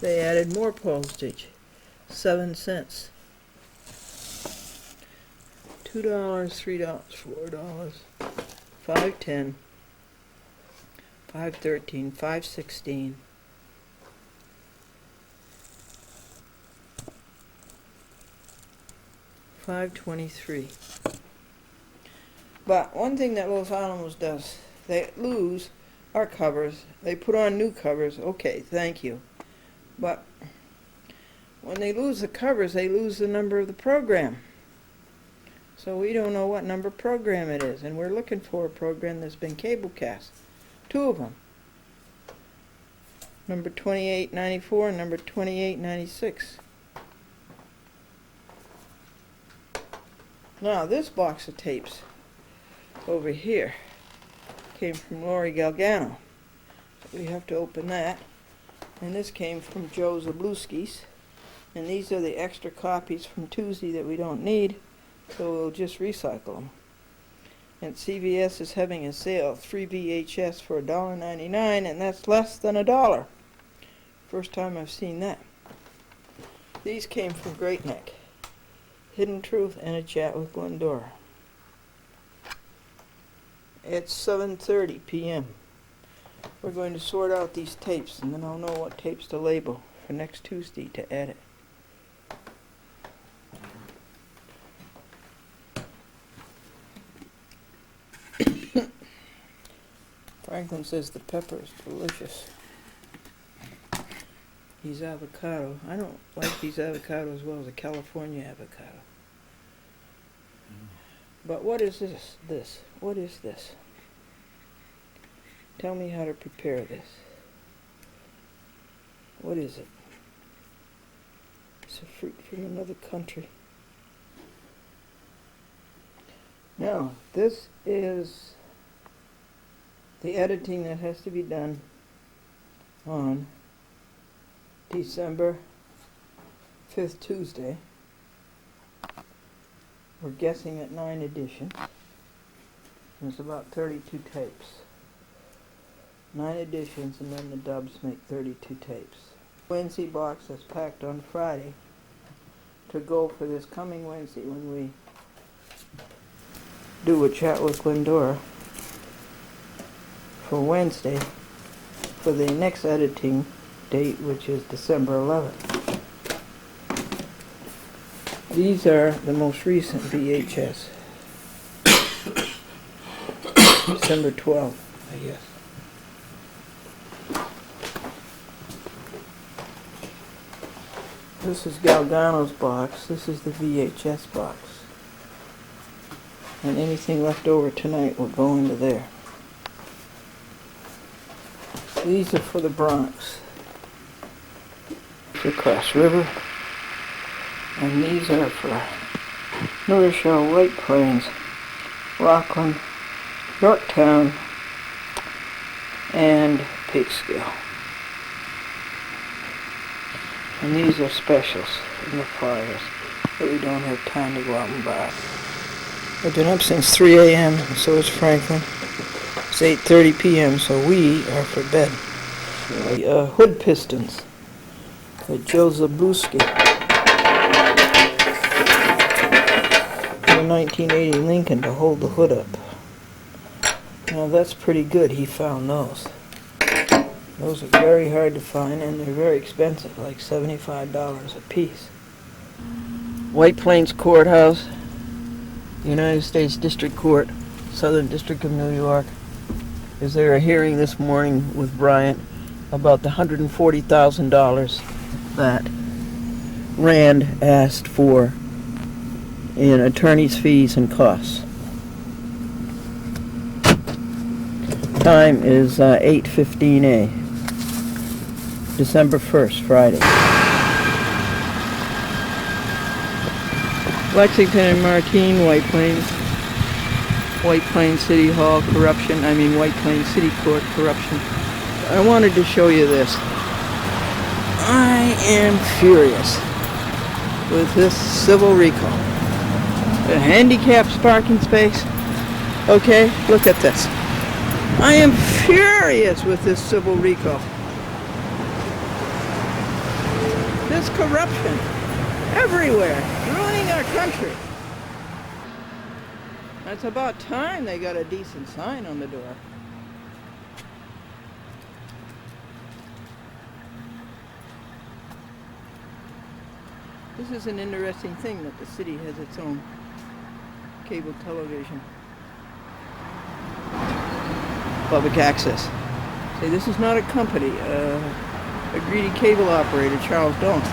they added more postage. 7 cents. $2, $3, $4, $5.10, $5.13, $5.16. $5.23. But one thing that Los Alamos does, they lose our covers. They put on new covers. Okay, thank you. But when they lose the covers, they lose the number of the program. So we don't know what number program it is, and we're looking for a program that's been cablecast. 2 of them. Number 2894 and number 2896. Now this box of tapes over here came from Lori Galgano. So we have to open that. And this came from Joe Zablewski's. And these are the extra copies from Tuesday that we don't need, so we'll just recycle them. And CVS is having a sale, 3 VHS for $1.99, and that's less than $1. First time I've seen that. These came from Great Neck. Hidden Truth and a Chat with Glendora. It's 7:30 p.m. We're going to sort out these tapes, and then I'll know what tapes to label for next Tuesday to edit. Franklin says the pepper is delicious. These avocado. I don't like these avocado as well as a California avocado. But what is this? What is this? Tell me how to prepare this. What is it? It's a fruit from another country. Now, this is the editing that has to be done on December 5th, Tuesday. We're guessing at 9 editions. There's about 32 tapes. 9 editions, and then the dubs make 32 tapes. Wednesday box is packed on Friday to go for this coming Wednesday when we do a Chat with Glendora for Wednesday for the next editing date, which is December 11th. These are the most recent VHS. December 12th, I guess. This is Galgano's box. This is the VHS box. And anything left over tonight will go into there. These are for the Bronx. The Cross River. And these are for New Rochelle, White Plains, Rockland, Yorktown, and Peekskill. And these are specials in the flyers that we don't have time to go out and buy. I've been up since 3 a.m. and so is Franklin. It's 8:30 p.m. so we are for bed. The hood pistons by Joe Zablewski. The 1980 Lincoln to hold the hood up. Now that's pretty good. He found those. Those are very hard to find, and they're very expensive, like $75 a piece. White Plains Courthouse, United States District Court, Southern District of New York. Is there a hearing this morning with Bryant about the $140,000 that Rand asked for in attorney's fees and costs. Time is 8:15 a. December 1st, Friday. Lexington and Martine, White Plains City Hall corruption, White Plains City Court corruption. I wanted to show you this. I am furious with this civil recall. A handicapped parking space. Okay, look at this. I am furious with this civil RICO. This corruption everywhere, ruining our country. It's about time they got a decent sign on the door. This is an interesting thing that the city has its own cable television. Public access. See, this is not a company, a greedy cable operator, Charles Don't.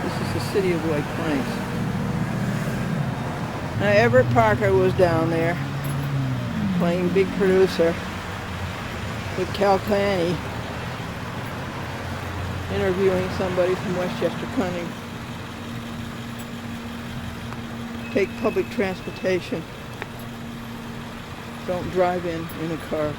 This is the city of White Plains. Now, Everett Parker was down there playing big producer with Cal Clanny, interviewing somebody from Westchester County. Take public transportation. Don't drive in a car.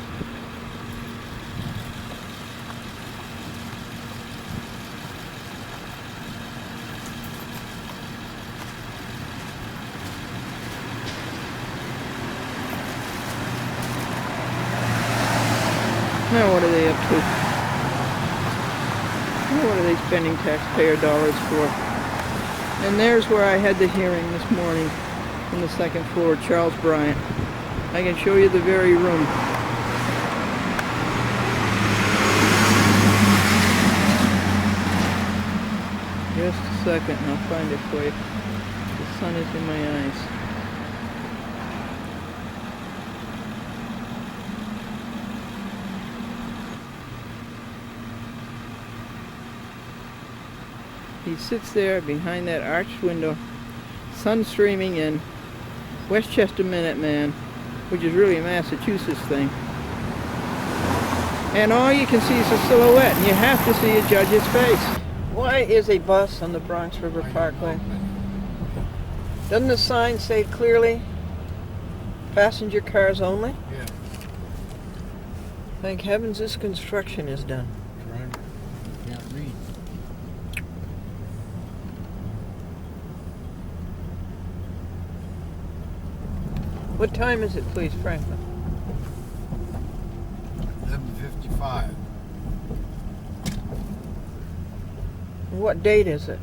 Now what are they up to? Now what are they spending taxpayer dollars for? And there's where I had the hearing this morning on the second floor, Charles Bryant. I can show you the very room. Just a second and I'll find it for you. The sun is in my eyes. He sits there behind that arched window, sun streaming in, Westchester Minuteman, which is really a Massachusetts thing. And all you can see is a silhouette, and you have to see a judge's face. Why is a bus on the Bronx River Parkway? Doesn't the sign say clearly, passenger cars only? Yeah. Thank heavens this construction is done. Driver can't read. What time is it, please, Franklin? 11:55. And what date is it?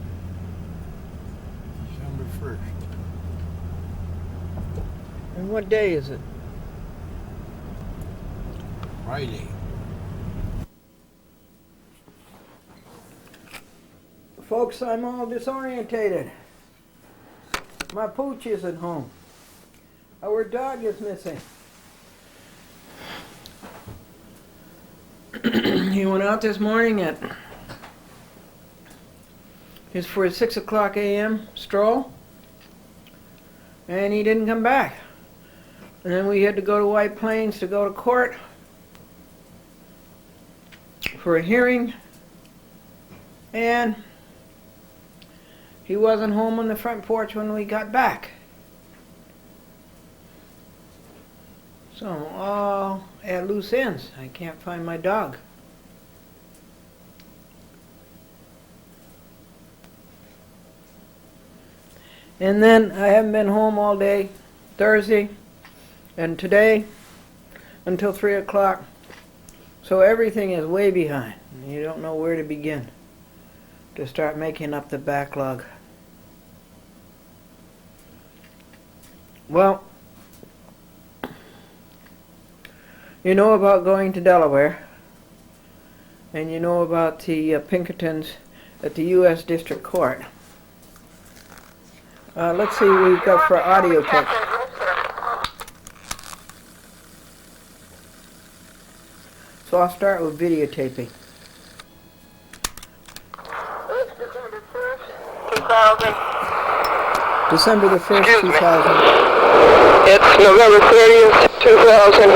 December 1st. And what day is it? Friday. Folks, I'm all disorientated. My pooch isn't home. Our dog is missing. He went out this morning for a 6 o'clock a.m. stroll, and he didn't come back. And then we had to go to White Plains to go to court for a hearing, and he wasn't home on the front porch when we got back. So I'm all at loose ends. I can't find my dog. And then I haven't been home all day Thursday and today until 3 o'clock. So everything is way behind. You don't know where to begin to start making up the backlog. Well, you know about going to Delaware, and you know about the Pinkertons at the U.S. District Court. Let's see what we've got for audio tape. So I'll start with videotaping. It's December 1st, 2000. December the 1st, Excuse me. 2000. It's November 30th, 2000,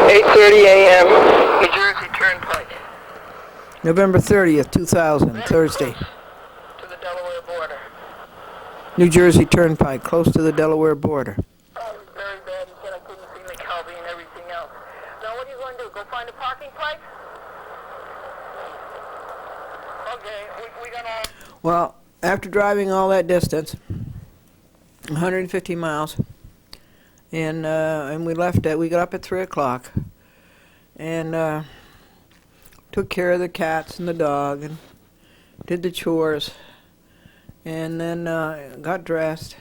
8:30 a.m. New Jersey Turnpike. November 30th, 2000, Thursday. To the Delaware border. New Jersey Turnpike, close to the Delaware border. Oh, it was very bad. He said I couldn't see McKelvey and everything else. Now what are you going to do? Go find a parking place? Okay, we got all... Well, after driving all that distance, 150 miles. And we left we got up at 3 o'clock and took care of the cats and the dog and did the chores and then got dressed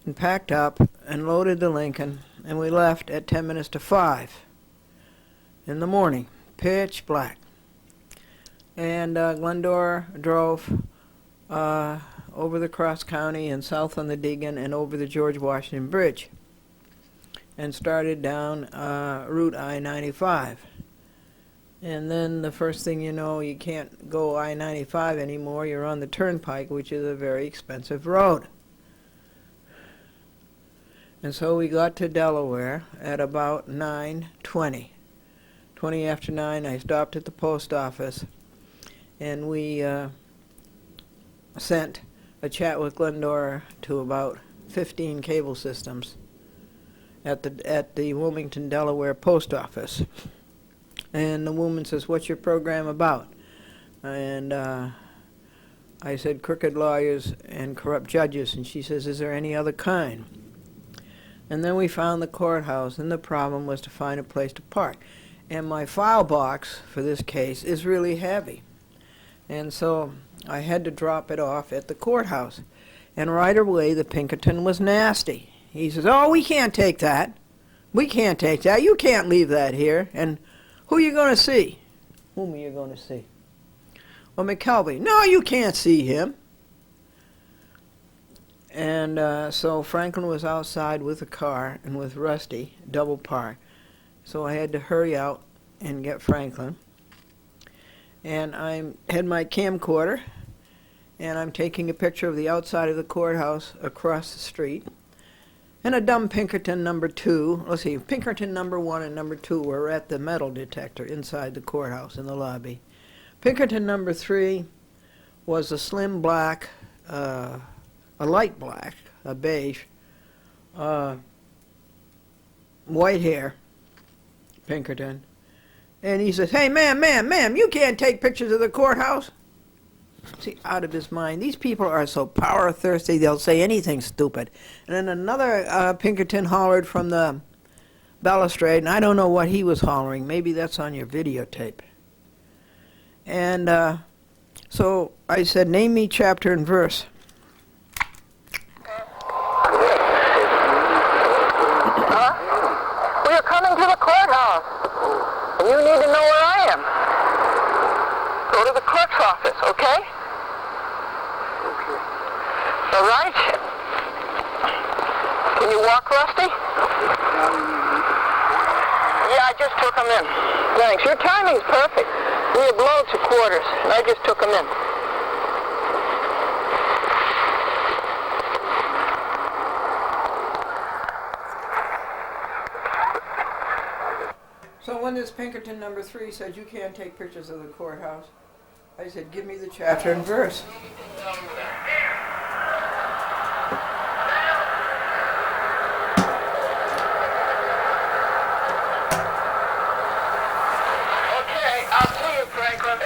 and packed up and loaded the Lincoln, and we left at 10 minutes to 5 in the morning, pitch black. And Glendora drove over the cross county and south on the Deegan and over the George Washington Bridge and started down Route I-95. And then the first thing you know, you can't go I-95 anymore. You're on the Turnpike, which is a very expensive road. And so we got to Delaware at about 9:20. 20 after 9, I stopped at the post office, and we sent a chat with Glendora to about 15 cable systems at the Wilmington, Delaware post office. And the woman says, "What's your program about?" And I said, "Crooked lawyers and corrupt judges." And she says, "Is there any other kind?" And then we found the courthouse, and the problem was to find a place to park. And my file box for this case is really heavy. And so I had to drop it off at the courthouse. And right away, the Pinkerton was nasty. He says, "Oh, we can't take that. We can't take that. You can't leave that here. And who are you going to see?" "Whom are you going to see?" "Well, McKelvey." "No, you can't see him." And so Franklin was outside with a car and with Rusty, double parked. So I had to hurry out and get Franklin. And I had my camcorder, and I'm taking a picture of the outside of the courthouse across the street. And a dumb Pinkerton number 2, let's see, Pinkerton number 1 and number 2 were at the metal detector inside the courthouse in the lobby. Pinkerton number 3 was a slim black, a light black, a beige, white hair Pinkerton. And he says, "Hey, ma'am, you can't take pictures of the courthouse." See, out of his mind. These people are so power thirsty, they'll say anything stupid. And then another Pinkerton hollered from the balustrade, and I don't know what he was hollering. Maybe that's on your videotape. And so I said, "Name me chapter and verse." We're coming to the courthouse, and you need to know where I am. Go to the clerk's office, okay? Okay. All right. Can you walk, Rusty? Yeah, I just took him in. Thanks. Your timing's perfect. We had loads of quarters, and I just took him in. So when this Pinkerton number 3 said, "You can't take pictures of the courthouse," I said, "Give me the chapter and verse." Okay, I'll see you, Franklin.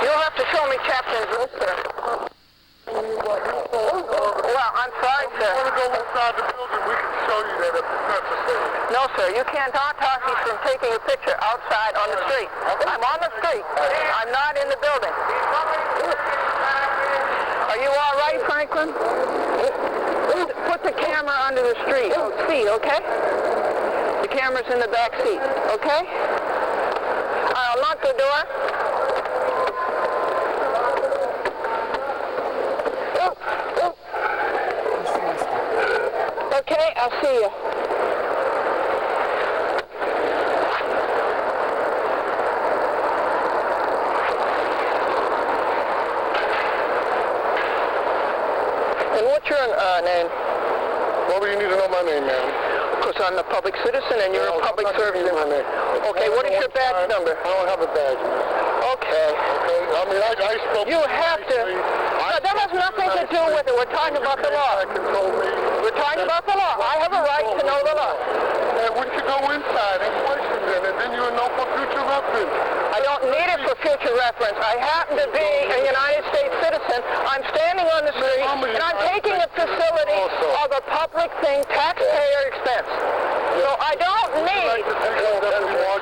You'll have to show me chapter and verse, sir. Well, I'm sorry, sir. If you want to go inside the building, we can show you that if it's necessary. No, sir, you can't talk me from taking a picture outside on the street. I'm on the street. I'm not in the building. Are you all right, Franklin? Put the camera under the seat, okay? The camera's in the back seat, okay? I'll lock the door. Okay, I'll see you. And what's your name? Why do you need to know my name, ma'am? Because I'm a public citizen and you're a public service. My name. Okay, what is your badge number? I don't have a badge, ma'am. Okay. I mean, I spoke. You have to. No, that has nothing to do with it. We're talking about the law. We're talking about the law. I have a right to know the law. And we should go inside and question them, and then you'll know for future reference. I don't need it for for future reference. I happen to be a United States citizen. I'm standing on the street, and I'm taking a facility of a public thing, taxpayer expense. So I don't need...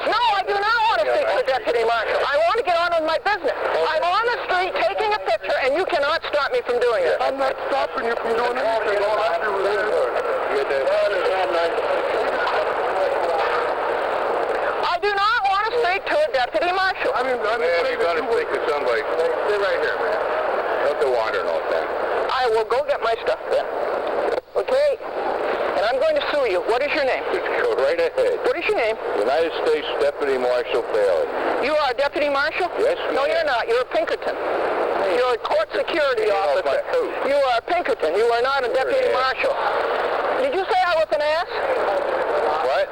No, I do not want to speak to the deputy marshal. I want to get on with my business. I'm on the street taking a picture, and you cannot stop me from doing it. I'm not stopping you from doing anything. All I do is... I do not want to speak to a deputy marshal. Man, you're going to speak to somebody. Stay right here, man. Don't go wandering all the time. I will go get my stuff then. Okay? And I'm going to sue you. What is your name? Just go right ahead. What is your name? United States Deputy Marshal Bailey. You are a deputy marshal? Yes, No, ma'am. you're not. You're a Pinkerton. You're a court security Get off my officer. coat. You are a Pinkerton. You are not a deputy an ass. marshal. Did you say I was an ass? What?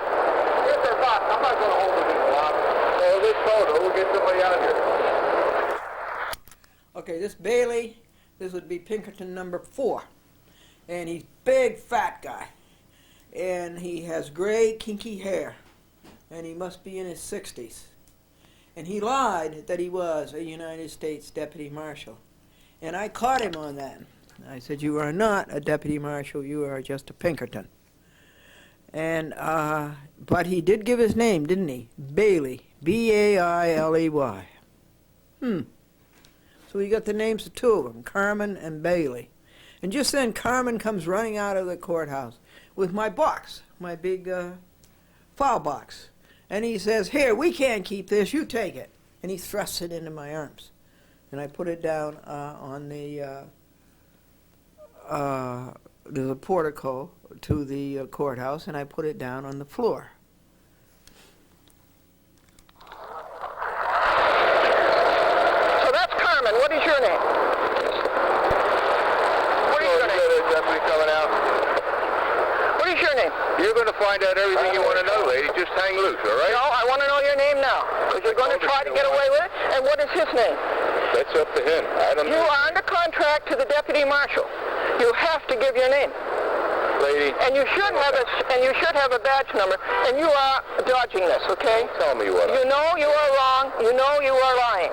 Here's their box. I'm not going to hold this box. Oh, this photo. We'll get somebody out here. Okay, this Bailey, this would be Pinkerton number 4. And he's big, fat guy. And he has gray, kinky hair. And he must be in his 60s. And he lied that he was a United States Deputy Marshal. And I caught him on that. I said, you are not a Deputy Marshal, you are just a Pinkerton. And, but he did give his name, didn't he? Bailey. B-A-I-L-E-Y. So we got the names of 2 of them, Carmen and Bailey. And just then, Carmen comes running out of the courthouse with my box, my big file box. And he says, here, we can't keep this, you take it. And he thrusts it into my arms. And I put it down on the portico to the courthouse, and I put it down on the floor. So that's Carmen. What is your name? What is your name? Deputy coming out. What is your name? You're going to find out everything you want to know, lady. Just hang loose, all right? No, I want to know your name now. Because you're going to try to get away with it. And what is his name? That's up to him. I don't You know. are under contract to the deputy marshal. You have to give your name. Lady, And you should have a badge number. And you are dodging this, okay? tell me what. You know you are wrong. You know you are lying.